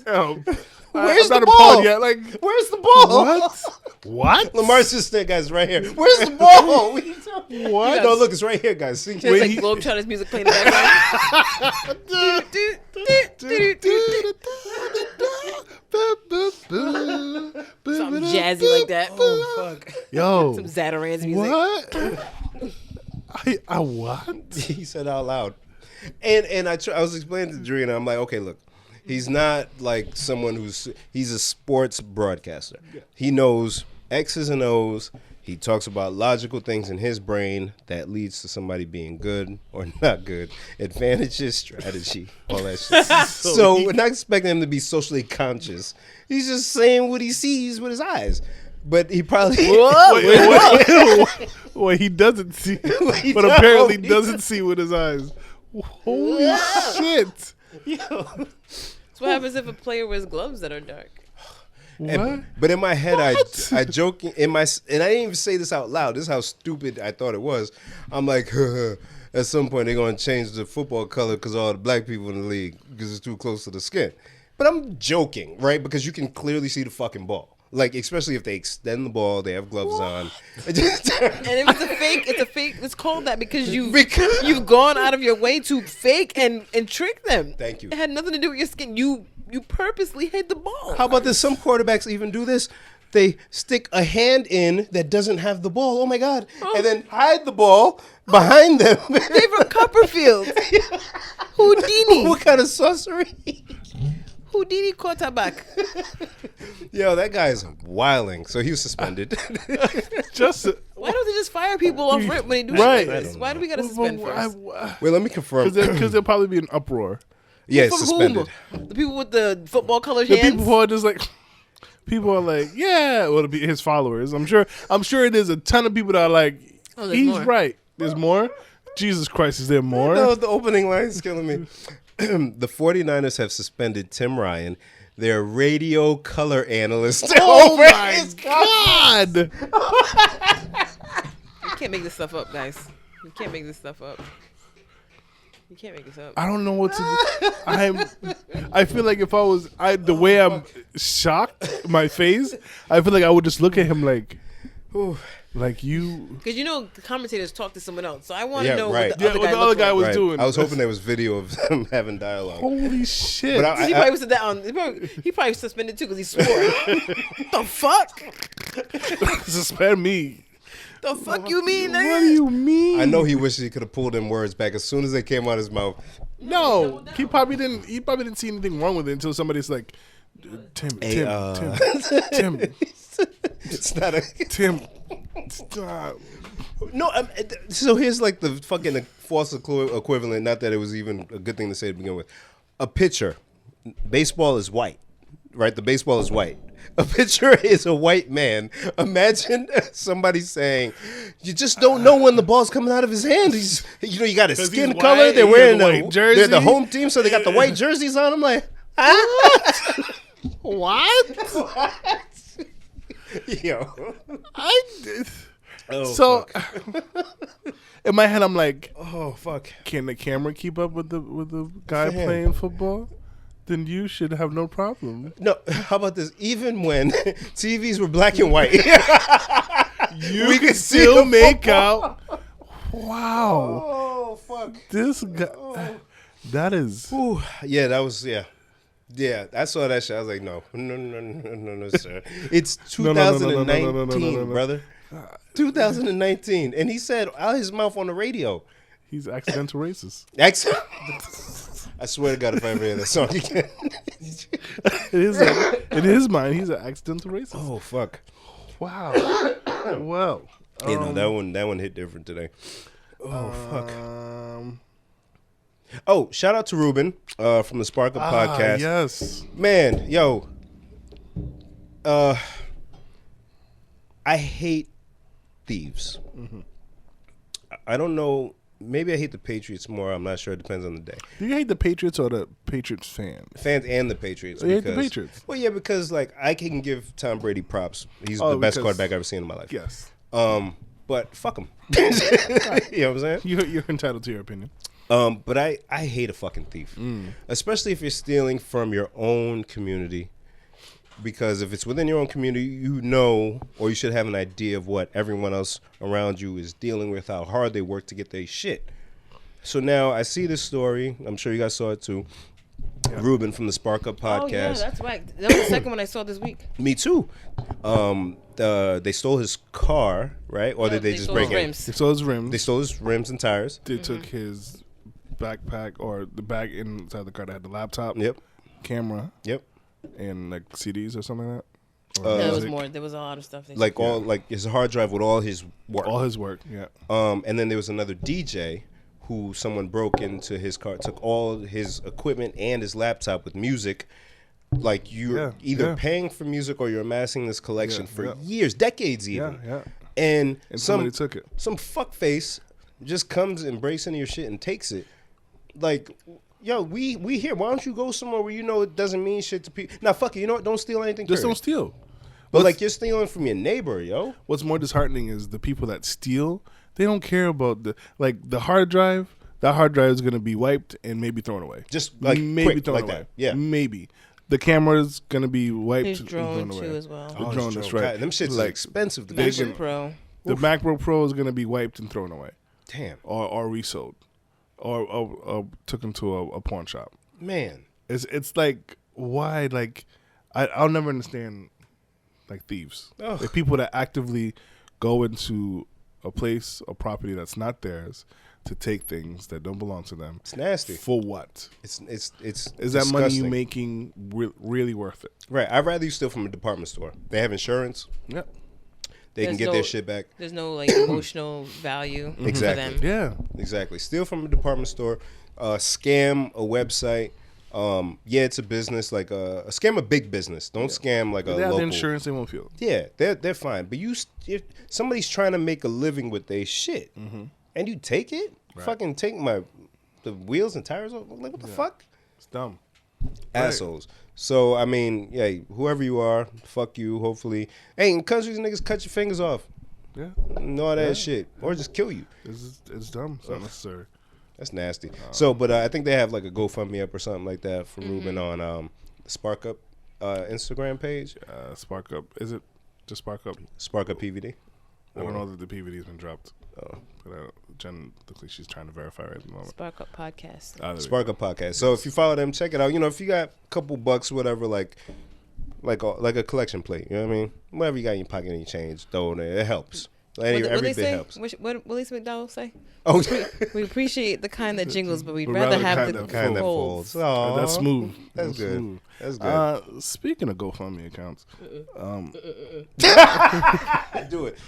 Where's I'm the not ball? appalled yet. Like, Where's the ball? what? Lamar's sister, guys, right here. Where's the ball? What? Are you talking about? What? No, look, it's right here, guys. See? There's like Globetrotters music playing in the background. Something jazzy like that. Oh, fuck. Yo. Some Zatarans music. What? I what? He said out loud. And I was explaining to Drew, and I'm like, okay, look. He's not like someone he's a sports broadcaster. Yeah. He knows X's and O's. He talks about logical things in his brain that leads to somebody being good or not good. Advantages, strategy, all that shit. So we're not expecting him to be socially conscious. He's just saying what he sees with his eyes. But he probably... Wait, he doesn't see. He But apparently doesn't see with his eyes. Holy shit. That's what happens if a player wears gloves that are dark? But in my head, I joke and I didn't even say this out loud. This is how stupid I thought it was. I'm like, at some point they're gonna change the football color because all the black people in the league because it's too close to the skin. But I'm joking, right? Because you can clearly see the fucking ball. Like, especially if they extend the ball, they have gloves on. And if it's a fake. It's called that because you've gone out of your way to fake and trick them. Thank you. It had nothing to do with your skin. You purposely hid the ball. How about this? Some quarterbacks even do this. They stick a hand in that doesn't have the ball. Oh my God! And then hide the ball behind them. David Copperfield. Houdini. What kind of sorcery? Houdini quarterback. Yo, that guy's wilding. So he was suspended. Why don't they just fire people off rip when they do shit like this? Why do we gotta suspend first? Wait, let me confirm. Because there'll probably be an uproar. Yeah, it's suspended. Whom? The people with the football colored The hands? people who are just like, yeah, well, it'll be his followers. I'm sure there's a ton of people that are like, he's more. right. There's more. Jesus Christ, is there more? No, the opening line is killing me. The 49ers have suspended Tim Ryan, their radio color analyst. Oh my God! You can't make this stuff up, guys. You can't make this stuff up. You can't make this up. I don't know what to do. I feel like if the way I'm shocked, my face, I feel like I would just look at him like, like you. Because the commentators talk to someone else, so I want to know right. what the other guy was Right. doing. I was hoping there was video of them having dialogue. Holy shit! But He probably said that on. He probably suspended too because he swore. What the fuck? Suspend me. The fuck you mean, nigga? What do you mean? I know he wished he could have pulled them words back as soon as they came out his mouth. No, he probably didn't. He probably didn't see anything wrong with it until somebody's like, Tim. It's not a Tim. Stop. no. So here's like the fucking false equivalent. Not that it was even a good thing to say to begin with. A pitcher, baseball is white, right? The baseball is white. A pitcher is a white man. Imagine somebody saying, "You just don't know when the ball's coming out of his hand." You got his skin color. white, They're wearing the white jersey. They're the home team, so they got the white jerseys on. I'm like, What? yo. So in my head, I'm like, Oh fuck. can the camera keep up with the guy Fam. playing football? Then you should have no problem. No, how about this? Even when TVs were black and white, We can still make out. Wow. Oh fuck. This guy. That is. Ooh, yeah, that was yeah. I saw that shit. I was like, no, sir. It's 2019, brother. 2019, and he said out his mouth on the radio. He's accidental racist. I swear to God, if I ever hear that song again. In his mind, he's an accidental racist. Oh fuck. Wow. Well. That one hit different today. Oh fuck. Oh, shout out to Ruben from the Spark Up podcast. Yes. Man, yo. I hate thieves. Mm-hmm. I don't know. Maybe I hate the Patriots more. I'm not sure. It depends on the day. Do you hate the Patriots or the Patriots fans? Fans and the Patriots. You hate the Patriots? Well, yeah, because like I can give Tom Brady props. He's the best quarterback I've ever seen in my life. Yes. But fuck him. You know what I'm saying? You're entitled to your opinion. But I hate a fucking thief. Especially if you're stealing from your own community. Because if it's within your own community, you know, or you should have an idea of what everyone else around you is dealing with, how hard they work to get their shit. So now I see this story. I'm sure you guys saw it too. Yeah. Ruben from the Spark Up podcast. Oh, yeah, that's right. That was the second one I saw this week. Me too. They stole his car, right? Or did they just break in? They stole his rims. They stole his rims and tires. They took his backpack or the bag inside the car that had the laptop. Yep. Camera. Yep. And like CDs or something like that. There was more. There was a lot of stuff. Like his hard drive with all his work. All his work. Yeah. And then there was another DJ who someone broke into his car, took all his equipment and his laptop with music. Like you're either paying for music or you're amassing this collection for years, decades even. Yeah. And somebody took it. Some fuckface just comes and breaks into your shit and takes it. Like, yo, we here. Why don't you go somewhere where you know it doesn't mean shit to people? Now, fuck it. You know what? Don't steal anything. Just period. don't steal. But like you're stealing from your neighbor, yo. What's more disheartening is the people that steal. They don't care about the hard drive. That hard drive is going to be wiped and maybe thrown away. Just like maybe quick, thrown like away. that. Yeah, maybe. The camera's going to be wiped His and drone thrown away. too as well. The drone, that's right. God, them shits like expensive. To MacBook get. Pro. The MacBook Pro is going to be wiped and thrown away. Damn. Or resold. Or took into a pawn shop. Man. It's like, why? Like, I'll never understand, like, thieves. Ugh. Like, people that actively go into a place or property that's not theirs to take things that don't belong to them. It's nasty. For what? It's Is that money you making really worth it? Right. I'd rather you steal from a department store. They have insurance. Yep. They can There's get no- their shit back. There's no like emotional value Exactly. for them. Yeah. Exactly. Steal from a department store. Scam a website. Yeah, it's a business. Like scam a big business. Don't scam like a They have local. the insurance, they won't feel it. Yeah, they're fine. But if somebody's trying to make a living with their shit, and you take it, fucking take the wheels and tires off. Like what the fuck? It's dumb. Assholes. So I mean, yeah, whoever you are, fuck you. Hopefully, hey, in countries, niggas cut your fingers off. Yeah. And all that shit, or just kill you. It's dumb. It's not necessary. That's nasty. So, but I think they have like a GoFundMe up or something like that for Ruben on Spark Up Instagram page. Spark Up. Is it just Spark Up? Spark Up PVD. I don't know that the PVD's been dropped. But Jen looks like she's trying to verify right at the moment. Spark Up Podcast. Spark Up Podcast. So if you follow them, check it out. You know, if you got a couple bucks, whatever, like a collection plate. You know what I mean? Whatever you got in your pocket and you change, throw it in. It helps. Every What they bit say? helps. What Elise McDowell say? Oh, We appreciate the kind that jingles, but we'd We'd rather rather have kind the that kind that folds. folds. Aw. That's smooth. That's good. Smooth. That's good. Speaking of GoFundMe accounts, Do it.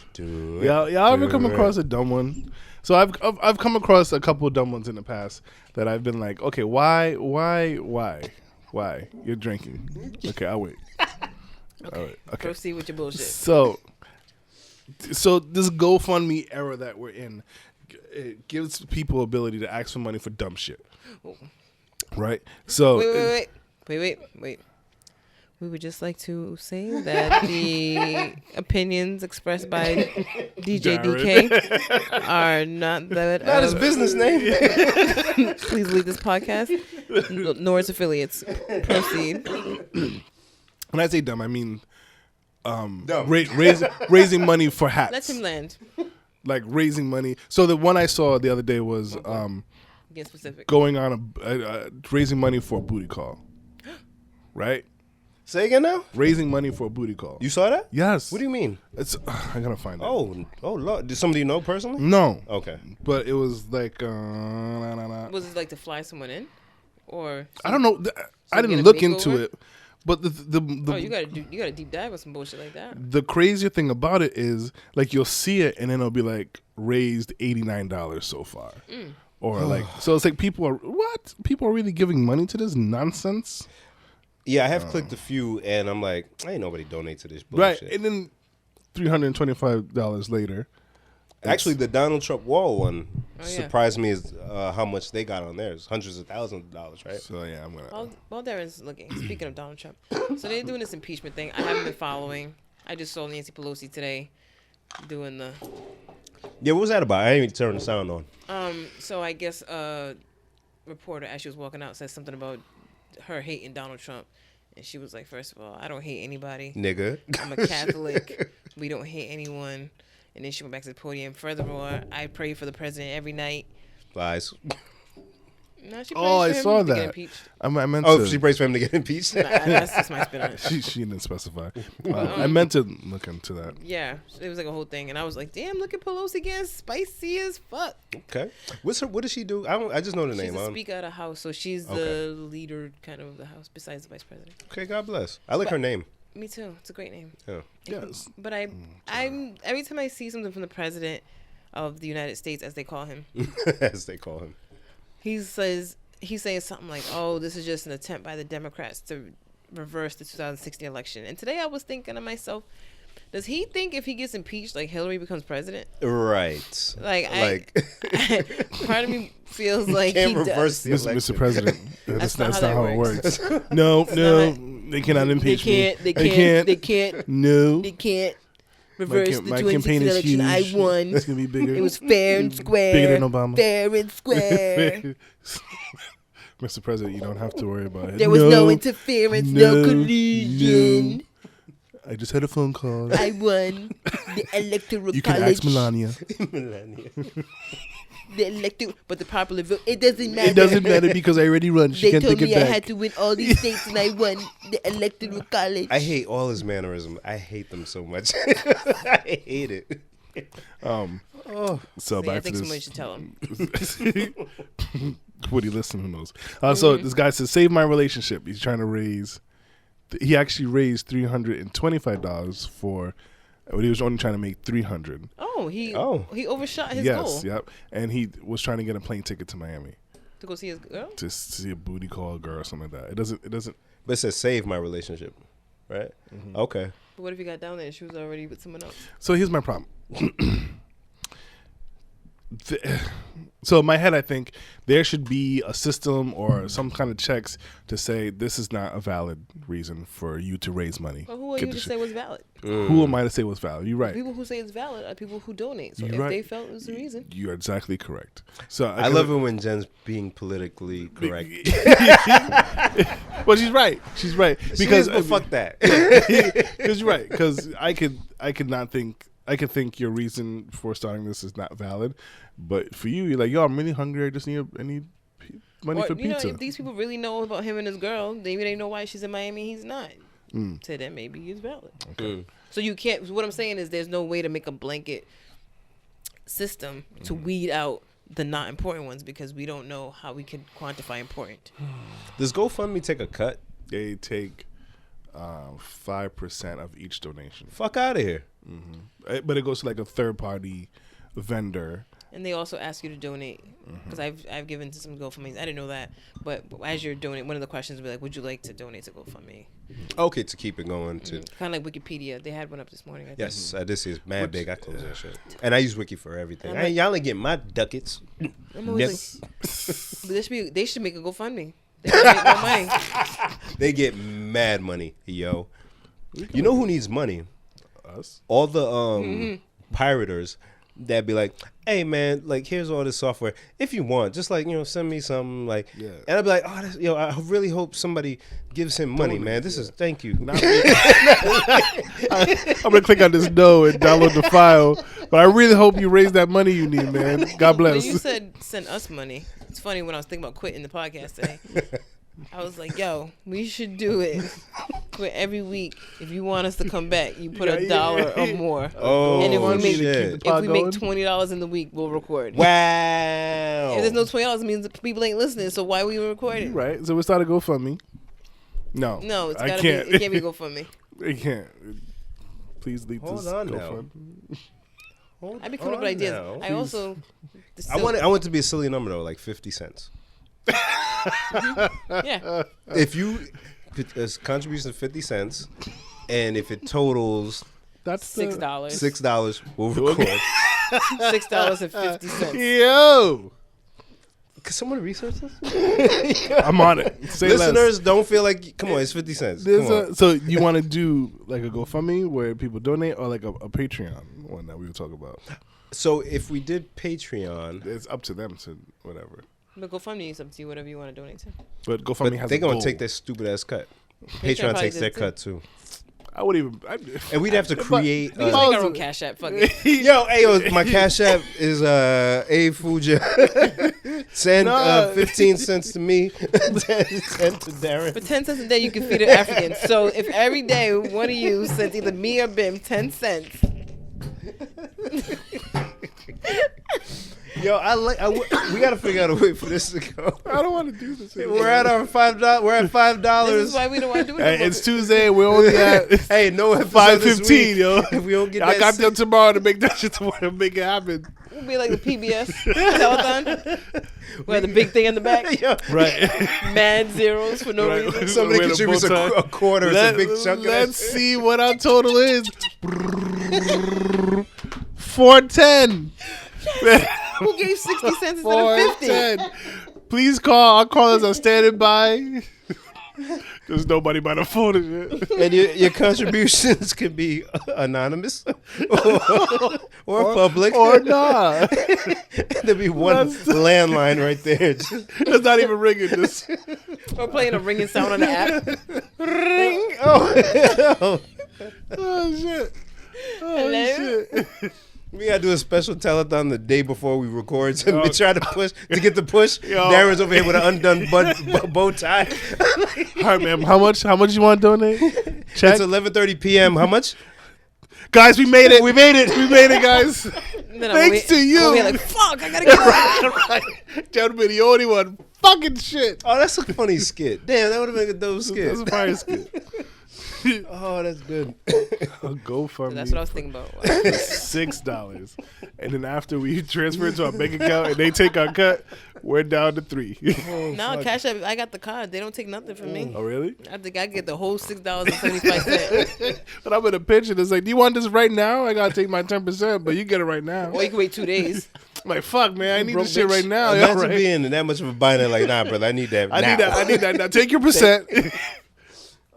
y'all ever come across a dumb one? So I've come across a couple of dumb ones in the past that I've been like, okay, why? You're drinking. Okay, I'll wait. Okay. Proceed with your bullshit. So this GoFundMe era that we're in, it gives people ability to ask for money for dumb shit. Right? So Wait. We would just like to say that the opinions expressed by DJ DK are not that. Not his business name. Please leave this podcast, nor its affiliates. Proceed. when I say dumb, I mean Dumb. raising money for hats. Let him land. Like raising money. So the one I saw the other day was Get specific. going on raising money for a booty call. Right? Say again now? Raising money for a booty call. You saw that? Yes. What do you mean? It's I gotta find it. Oh, Lord. Did somebody you know personally? No. Okay. But it was like Was it like to fly someone in, or I don't know. I get didn't a look into makeover? it. But the you gotta deep dive with some bullshit like that. the crazier thing about it is like you'll see it and then it'll be like raised $89 so far. Or like so it's like people are really giving money to this nonsense? Yeah, I have clicked a few, and I'm like, ain't nobody donate to this Right. bullshit. And then $325 later. Actually, the Donald Trump wall one yeah. surprised me is how much they got on theirs. Hundreds of thousands of dollars, right? So yeah, I'm gonna While Darren's looking, speaking of Donald Trump, so they're doing this impeachment thing. I haven't been following. I just saw Nancy Pelosi today doing the. Yeah, what was that about? I didn't even turn the sound on. So I guess a reporter, as she was walking out, said something about her hating Donald Trump, and she was like, "First of all, I don't hate anybody. Nigga. I'm a Catholic. We don't hate anyone." And then she went back to the podium. Furthermore, I pray for the president every night. Lies. No, she prays Oh, for I him saw to get that. impeached. I meant Oh, to she prays for him to get impeached? Nah, that's just my spin on it. she didn't specify. I meant to look into that. Yeah, it was like a whole thing, and I was like, "Damn, look at Pelosi getting spicy as fuck." Okay. What does she do? I just know the She's name. the Speaker of the House, so she's Okay. the leader, kind of, of the House, besides the Vice President. Okay, God bless. I like her name. Me too. It's a great name. Yeah. Yes. But I'm every time I see something from the President of the United States, as they call him, As they call him. he's saying something like, "Oh, this is just an attempt by the Democrats to reverse the 2016 election." And today I was thinking to myself, Does he think if he gets impeached, like Hillary becomes president? Right. Like part of me feels like can't he reverse does. the election. Mr. President. That's not how it works. No. No, they cannot impeach me. They can't. No. They can't reverse my the 2016 campaign is election. huge. I won. It's gonna be bigger. It was fair and square. Bigger than Obama. Fair and square. Mr. President, you don't have to worry about it. There was no interference, no collusion. No. I just had a phone call. I won the electoral You college. can ask Melania. The electoral, but the popular vote, it doesn't matter. It doesn't matter because I already run. She They can't told take me it I back. had to win all these states and I won the electoral college. I hate all his mannerisms. I hate them so much. I hate it. So I back think to somebody this. should tell him. Would he listen? Who knows? So this guy says, save my relationship. He's trying to raise. He actually raised $325 for. But he was only trying to make $300. Oh, he overshot his goal. Yes, yep. And he was trying to get a plane ticket to Miami To go see his girl? to see a booty call girl or something like that. It doesn't. But it says save my relationship, right? Okay. But what if he got down there and she was already with someone else? So here's my problem. So in my head, I think there should be a system or some kind of checks to say this is not a valid reason for you to raise money. But who are you to say was valid? Who am I to say was valid? You're right. People who say it's valid are people who donate. So You're if right. they felt it was the reason. You're exactly correct. So I love it when Jen's being politically correct. Well, she's right. She's right because But fuck that. Because you're right. Because I could not think. I could think your reason for starting this is not valid, but for you, you're like, yo, I'm really hungry. I need money Or, for you know, pizza. if these people really know about him and his girl, maybe they know why she's in Miami. He's not. So then maybe he's valid. Okay. So you can't. What I'm saying is, there's no way to make a blanket system to weed out the not important ones because we don't know how we can quantify important. Does GoFundMe take a cut? They take 5% of each donation. Fuck out of here. But it goes to like a third party vendor. And they also ask you to donate because I've given to some GoFundMes. I didn't know that, but as you're donating, one of the questions will be like, "Would you like to donate to GoFundMe?" Okay, to keep it going. To Kind of like Wikipedia. They had one up this morning. I think. yes, I did see it's mad big. I closed that shit, and I use Wiki for everything. I'm like- Y'all ain't getting my ducats. I'm always Yes. like, they should make a GoFundMe. They should make more money. They get mad money, yo. You know who needs money? Us? All the pirators that be like, hey man, like here's all this software. If you want, just like, send me something like, Yeah. and I'd be like, oh, I really hope somebody gives him money, man. This is thank you. I'm gonna click on this no and download the file. But I really hope you raise that money you need, man. God When bless. you said send us money, it's funny when I was thinking about quitting the podcast today. I was like, yo, we should do it. Quit every week. If you want us to come back, you put $1 or more. Oh, And if we make- shit. If we make $20 in the week, we'll record. Wow. If there's no $20, it means that people ain't listening. So why are we recording? Right. So we started GoFundMe. No. No, it's I gotta can't. be. It can't be GoFundMe. It can't. Please leave Hold this on GoFundMe. I be coming up with ideas. now. I also. I want it to be a silly number though, like 50 cents. Yeah. If you it's contribution of 50 cents, and if it totals That's $6. $6, we'll record. $6.50. Yo, Can someone research this? I'm on it. Say Listeners, less. don't feel like come on, it's 50 cents. Come on. So you want to do like a GoFundMe where people donate, or like a Patreon one that we were talking about? So if we did Patreon, It's up to them to whatever. But GoFundMe is up to you, whatever you want to donate to. But GoFundMe but has. they're a gonna goal. take their stupid ass cut. Patreon Patreon probably takes their does, too. cut too, I would even. and we'd have to create. We can make our own Cash App. Fuck it. Yo, my Cash App is A Fuja. Send 15 cents to me, 10 to Darren. For 10 cents a day, you can feed an African. So if every day one of you sends either me or Bim 10 cents. Yo, we gotta figure out a way for this to go. I don't want to do this. We're at our $5. We're at $5. This is why we don't want to do it. Hey, it's Tuesday. We're only at Hey, no episode this 5:15, week. yo. If we don't get I that got them tomorrow to make that shit tomorrow, make it happen. We'll be like the PBS telethon. We have the big thing in the back. Yo, Right. Mad zeros for no Right. reason. somebody With a contributes bow tie. a quarter. It's a big chunk of that Let's see what our total is. 410. Who gave 60 cents instead of 50? 410. Please call. Our callers are standing by. There's nobody by the phone and shit. And your contributions can be anonymous or public. Or not. There'll be one landline right there. It's not even ringing. This. Or playing a ringing sound on the app. Ring. Oh, Oh shit. Oh Hello? shit. we gotta do a special telethon the day before we record. So we try to push to get the push. Yo. Darren's over here with an undone bow tie. All right, ma'am. How much you want to donate? Check. It's 11:30 p.m. How much? Guys, we made it. We made it. We made it, guys. Then Thanks to you. We're like, fuck, I gotta get out. Right. Gentlemen, the only one fucking shit. Oh, that's a funny skit. Damn, that would have been a dope skit. That's a fire skit. Oh, that's good. I'll go for me. That's what I was thinking about. $6. And then after we transfer it to our bank account and they take our cut, we're down to $3. No, Cash App, I got the card. They don't take nothing from me. Oh, really? I think I get the whole $6.75. But I'm in a pinch and it's like, do you want this right now? I got to take my 10%, but you get it right now. Or you can wait 2 days. I'm like, fuck, man, I need Broke this shit bitch. right now. Imagine All right. being in that much of a bind and like, nah, brother, I need that. I now. need that. I need that. Now take your percent.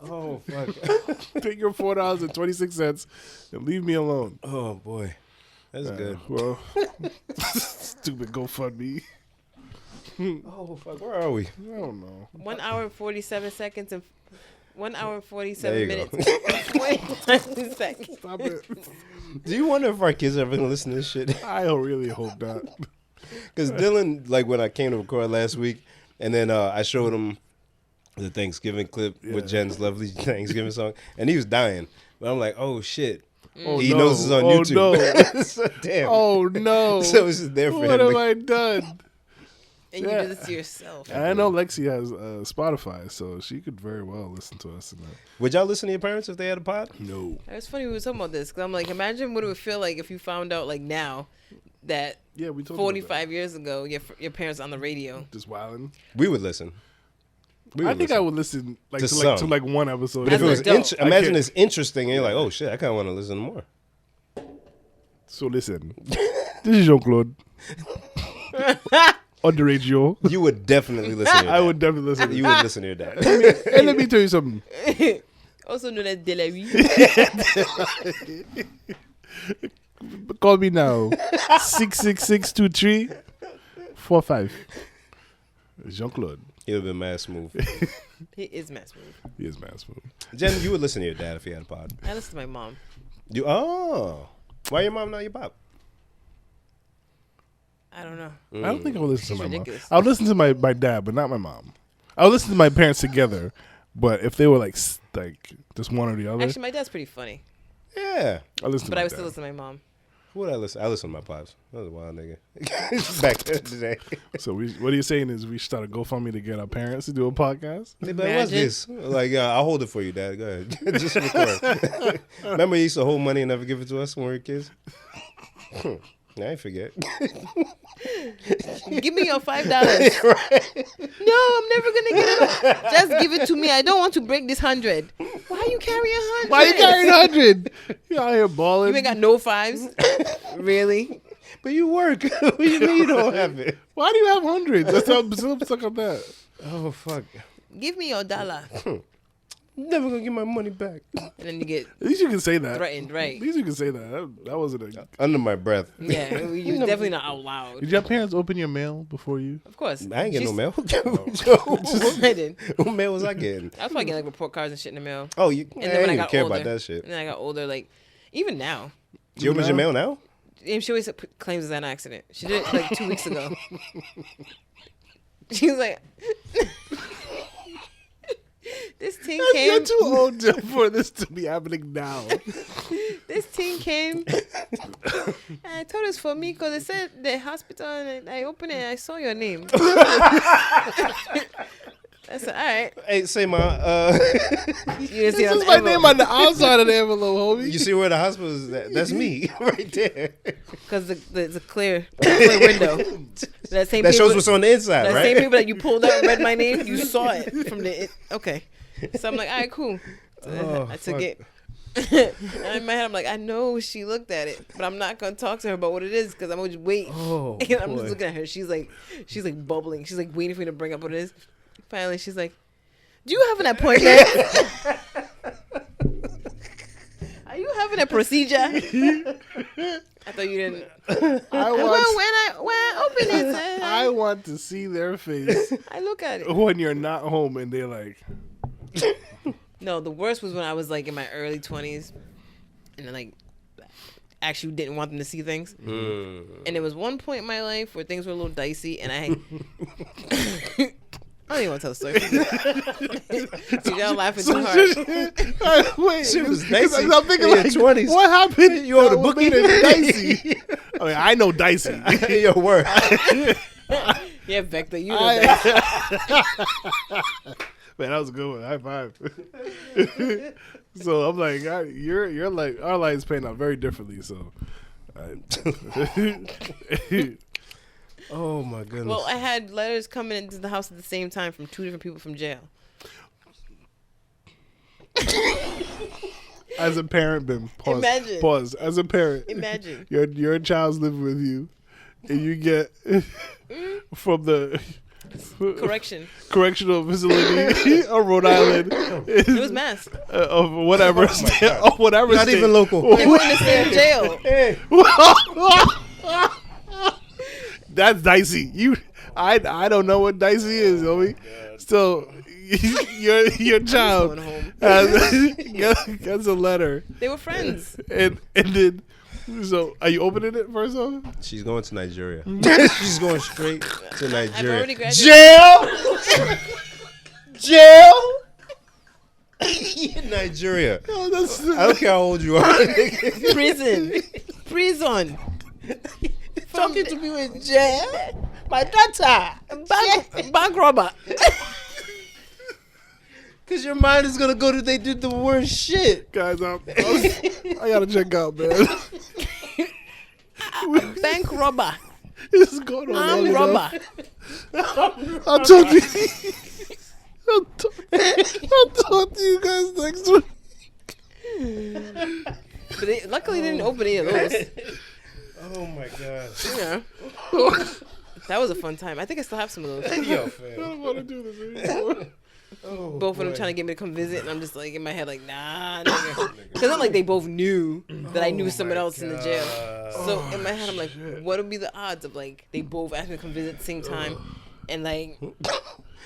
Oh, fuck. Take your $4.26 and leave me alone. Oh, boy. That's good. Well, stupid GoFundMe. Oh, fuck. Where are we? I don't know. 1 hour and 47 seconds and 1 hour and There 47 you minutes. go. 29 seconds. Stop it. Do you wonder if our kids are ever going to listen to this shit? I really hope not. Because Dylan, like when I came to record last week, and then I showed him the Thanksgiving clip with Jen's lovely Thanksgiving song, and he was dying. But I'm like, oh, shit. Oh, He no. knows it's on Oh, YouTube. No. So, damn. Oh, no. So it's just there for What him. have I done? And you do this to yourself. And I know Lexi has Spotify, so she could very well listen to us. In that. Would y'all listen to your parents if they had a pod? No. It was funny we were talking about this because I'm like, imagine what it would feel like if you found out like now that Yeah, we told 45 years ago your parents on the radio. Just wilding. We would listen. I think I would listen like To to some. like one episode. But if As it an was adult. imagine I it's interesting, and you're like, oh shit, I kind of want to listen more. So listen, this is Jean-Claude. Underage Joe. You would definitely listen to your dad. I would definitely listen. You would listen to your dad. And let me tell you something. Also known as Delarie. Call me now. 666-2345. Jean-Claude. He would have been mad smooth. He is mad smooth. He is mad smooth. Jen, you would listen to your dad if he had a pod. I listen to my mom. Why your mom not your pop? I don't know. I don't think I would listen She's to my ridiculous. mom. I would listen to my dad, but not my mom. I would listen to my parents together, but if they were like just one or the other, Actually, my dad's pretty funny, Yeah. I listen to but my I would dad. still listen to my mom. Who would I listen? I listen to my pops. That was a wild nigga. Back then today. So what are you saying is we should start a GoFundMe to get our parents to do a podcast? They be like, what's Imagine. this? Like, I'll hold it for you, Dad. Go ahead. Just record. Remember you used to hold money and never give it to us when we were kids? I ain't forget. Give me your $5. No, I'm never gonna get it. Just give it to me. I don't want to break this 100. Why you carry 100? Why you carrying 100? You out here balling? You ain't got no fives. Really? But you work. What do you mean you don't have it? Why do you have hundreds? That's how I'm still stuck on that. Oh, fuck. Give me your dollar, Never gonna get my money back. and then you get At least you can say that. threatened, right? At least you can say that. That wasn't a. Under my breath. Yeah, you definitely not out loud. Did your parents open your mail before you? Of course. I ain't getting no mail. I did. What mail was I getting? I was probably getting like report cards and shit in the mail. Oh, you And I then ain't when I even got care older, about that shit. And then I got older, like even now, Do you open your mail now? and she always claims it's an accident. She did it like 2 weeks ago. She was like, "This team came. You're too old for this to be happening now. This team came. And I told it's for me because it said the hospital, and I opened it and I saw your name." I said, "All right." Hey, say my You didn't see it This on is the my envelope. name on the outside of the envelope, homie. you see where the hospital is at? That's me right there. Because it's a clear window. That same That paper, shows what's on the inside, that right? same paper that you pulled out and read my name, you saw it from the. Okay. So I'm like, all right, cool. So Oh, I took fuck. it. And in my head, I'm like, I know she looked at it, but I'm not gonna talk to her about what it is because I'm gonna just wait. Oh, And I'm boy. just looking at her. She's like bubbling. She's like waiting for me to bring up what it is. Finally, she's like, "Do you have an appointment? Are you having a procedure?" I thought you didn't. When I open it, I want to see their face I look at it. when you're not home and they're like, No, the worst was when I was like in my early 20s, and then like actually didn't want them to see things. And there was one point in my life where things were a little dicey, and I don't even want to tell the story. Y'all laughing too hard. wait, Shit was 'cause dicey I'm thinking in your like, 20s. what happened? You on that the would bookie? make it dicey. I mean, I know dicey. Your word. Yeah, Vector, you know that. Man, that was a good one. High five. So I'm like, you're like, our lives pan out very differently. So, Oh my goodness. Well, I had letters coming into the house at the same time from 2 different people from jail. as a parent, Bim, pause. Imagine. Pause. As a parent, Imagine. your child's living with you, and you get from the correctional facility of Rhode Island. It was mass. Of whatever, God. of whatever. Not state. even local. They were in the same jail. That's dicey. I don't know what dicey is, homie. So your child Going home. gets a letter, They were friends. and then so are you opening it first off? She's going to Nigeria. She's going straight to I've Nigeria. already graduated. Jail. Jail. In Nigeria. Oh, that's I don't care how old you are. Prison. Talking to me in jail. My daughter. Bank robber. Because your mind is going to go to they did the worst shit. guys. I gotta check out, man. Bank robber. This is going on. Armed long robber. enough. I'll talk to you. I'll talk to you guys next week. But luckily they didn't open any of those. Oh my God. Yeah. That was a fun time. I think I still have some of those. Yo, I fam. don't want to do this anymore. Oh, Both of them trying to get me to come visit, and I'm just like in my head like, nah, nigga. Because I'm like they both knew that I knew someone else in the jail. So in my head I'm like, what would be the odds of like they both asked me to come visit at the same time, and like, you know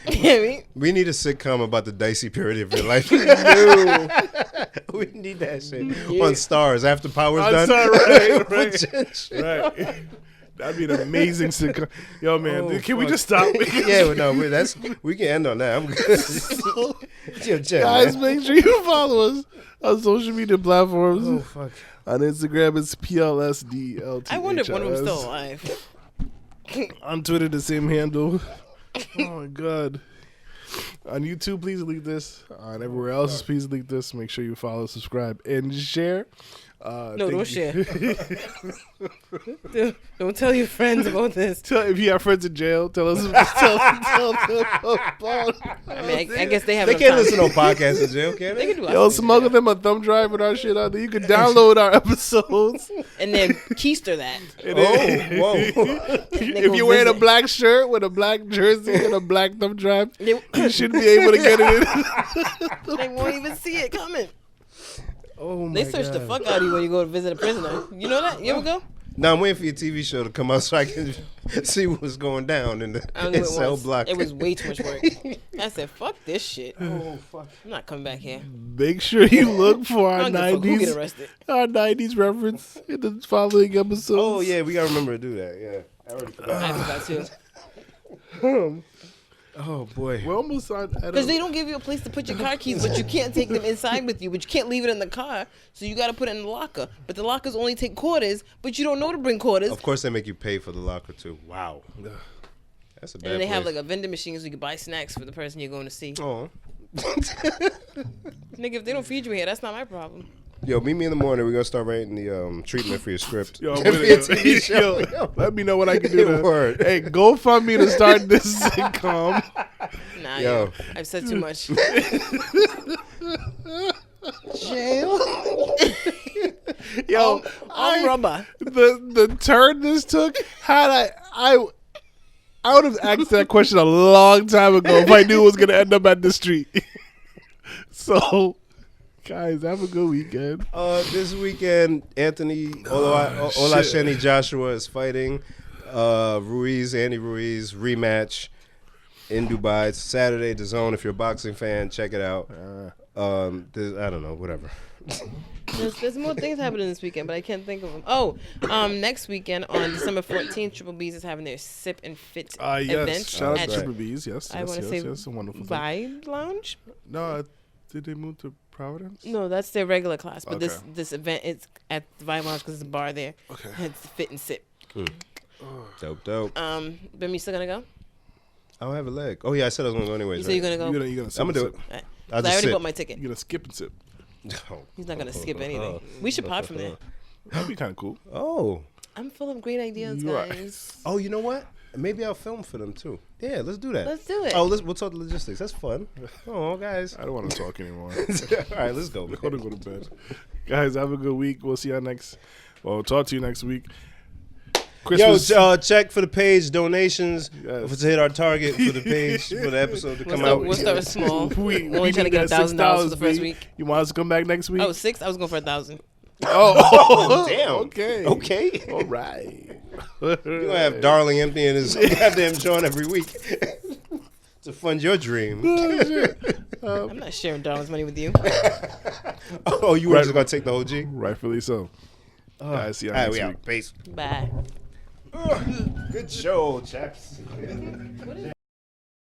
what I mean? We need a sitcom about the dicey period of your life. We need that shit on Stars after Power's I'm done. sorry, right. Put that shit. Right. That'd be an amazing sitcom. Yo, man, Oh, can we fuck. just stop? Yeah, well, no, we can end on that. I'm good. Yo, chill, Guys, man. make sure you follow us on social media platforms. Oh fuck. On Instagram, it's PLSDLT. I wonder if one of them's still alive. On Twitter, the same handle. Oh my God. On YouTube, please leave this. On everywhere else, please leave this. Make sure you follow, subscribe, and share. No, don't share. Don't tell your friends about this. If you have friends in jail, tell us. Tell them about. I mean, I guess they have. They enough can't time. listen on podcasts in jail, can They they? can do Yo, us. smuggle them a thumb drive with our shit out there. You can download our episodes. And then keister that. And Oh, then- whoa. If you're wearing a black shirt with a black jersey and a black thumb drive, They, you should be able to get it in. they won't even see it coming. Oh my They search the fuck out of you when you go to visit a prisoner. You know that? You ever go? Now I'm waiting for your TV show to come out so I can see what's going down in I the only in went cell once. block. It was way too much work. I said, fuck this shit. Oh fuck. I'm not coming back here. Make sure you look for I our don't give a fuck who get 90s, arrested. our 90s reference in the following episodes. Oh yeah, we gotta remember to do that. Yeah, I already forgot. I forgot too. Oh boy. We're almost on. Because they don't give you a place to put your car keys, but you can't take them inside with you. But you can't leave it in the car, so you got to put it in the locker. But the lockers only take quarters, but you don't know to bring quarters. Of course they make you pay for the locker too. Wow. That's a bad. And they have place. like a vending machine so you can buy snacks for the person you're going to see. Oh. Nigga, if they don't feed you here, that's not my problem. Yo, meet me in the morning. We're gonna start writing the treatment for your script. Yo, For your TV show. yo, let me know what I can do. To, Word. Hey, GoFundMe to start this sitcom. Nah, Yo. yo, I've said too much. Jail. Yo, I'm rubber. The turn this took, had I would have asked that question a long time ago if I knew it was gonna end up at the street. So, guys, have a good weekend. This weekend, Anthony Olasheni Joshua is fighting Andy Ruiz rematch in Dubai. It's Saturday, DAZN. If you're a boxing fan, check it out. I don't know, whatever. There's more things happening this weekend, but I can't think of them. Oh, next weekend on December 14th, Triple B's is having their Sip and Fit event. Yes, shout out at to Triple B's. Yes, I want to say yes, a wonderful thing. Vibe Lounge. No, did they move to Providence? No, that's their regular class, but Okay. this event is at the Vibe Lounge because there's a bar there. Okay. And it's Fit and Sip. Dope. Ben, you still gonna go? I don't have a leg. Oh yeah, I said I was gonna go anyways. You said you're gonna go. You're gonna I'm gonna do it. Alright. I'll I just already sit. bought my ticket. You're gonna skip and sip. He's not gonna skip anything. We should pod from there. That'd be kind of cool. Oh. I'm full of great ideas, You are. guys. Oh, you know what? Maybe I'll film for them too. Yeah, let's do that. Let's do it. Oh, we'll talk logistics. That's fun. Oh, guys. I don't want to talk anymore. All right, let's go. I want to go to bed. Guys, have a good week. We'll see y'all talk to you next week. Christmas. Yo, check for the page donations Yes. to hit our target for the page for the episode to come out. We'll start small. we only trying to get need that $1,000 for the first $6, week. You want us to come back next week? Oh, 6? I was going for 1,000. Oh, Damn. Okay. Okay. All right. You're going to have Darling emptying his goddamn joint every week to fund your dream. I'm not sharing Darlin's money with you. Oh, you were just going to take the whole G? Rightfully so. Guys, see y'all All right, next we week. out. Peace. Bye. Good show, chaps.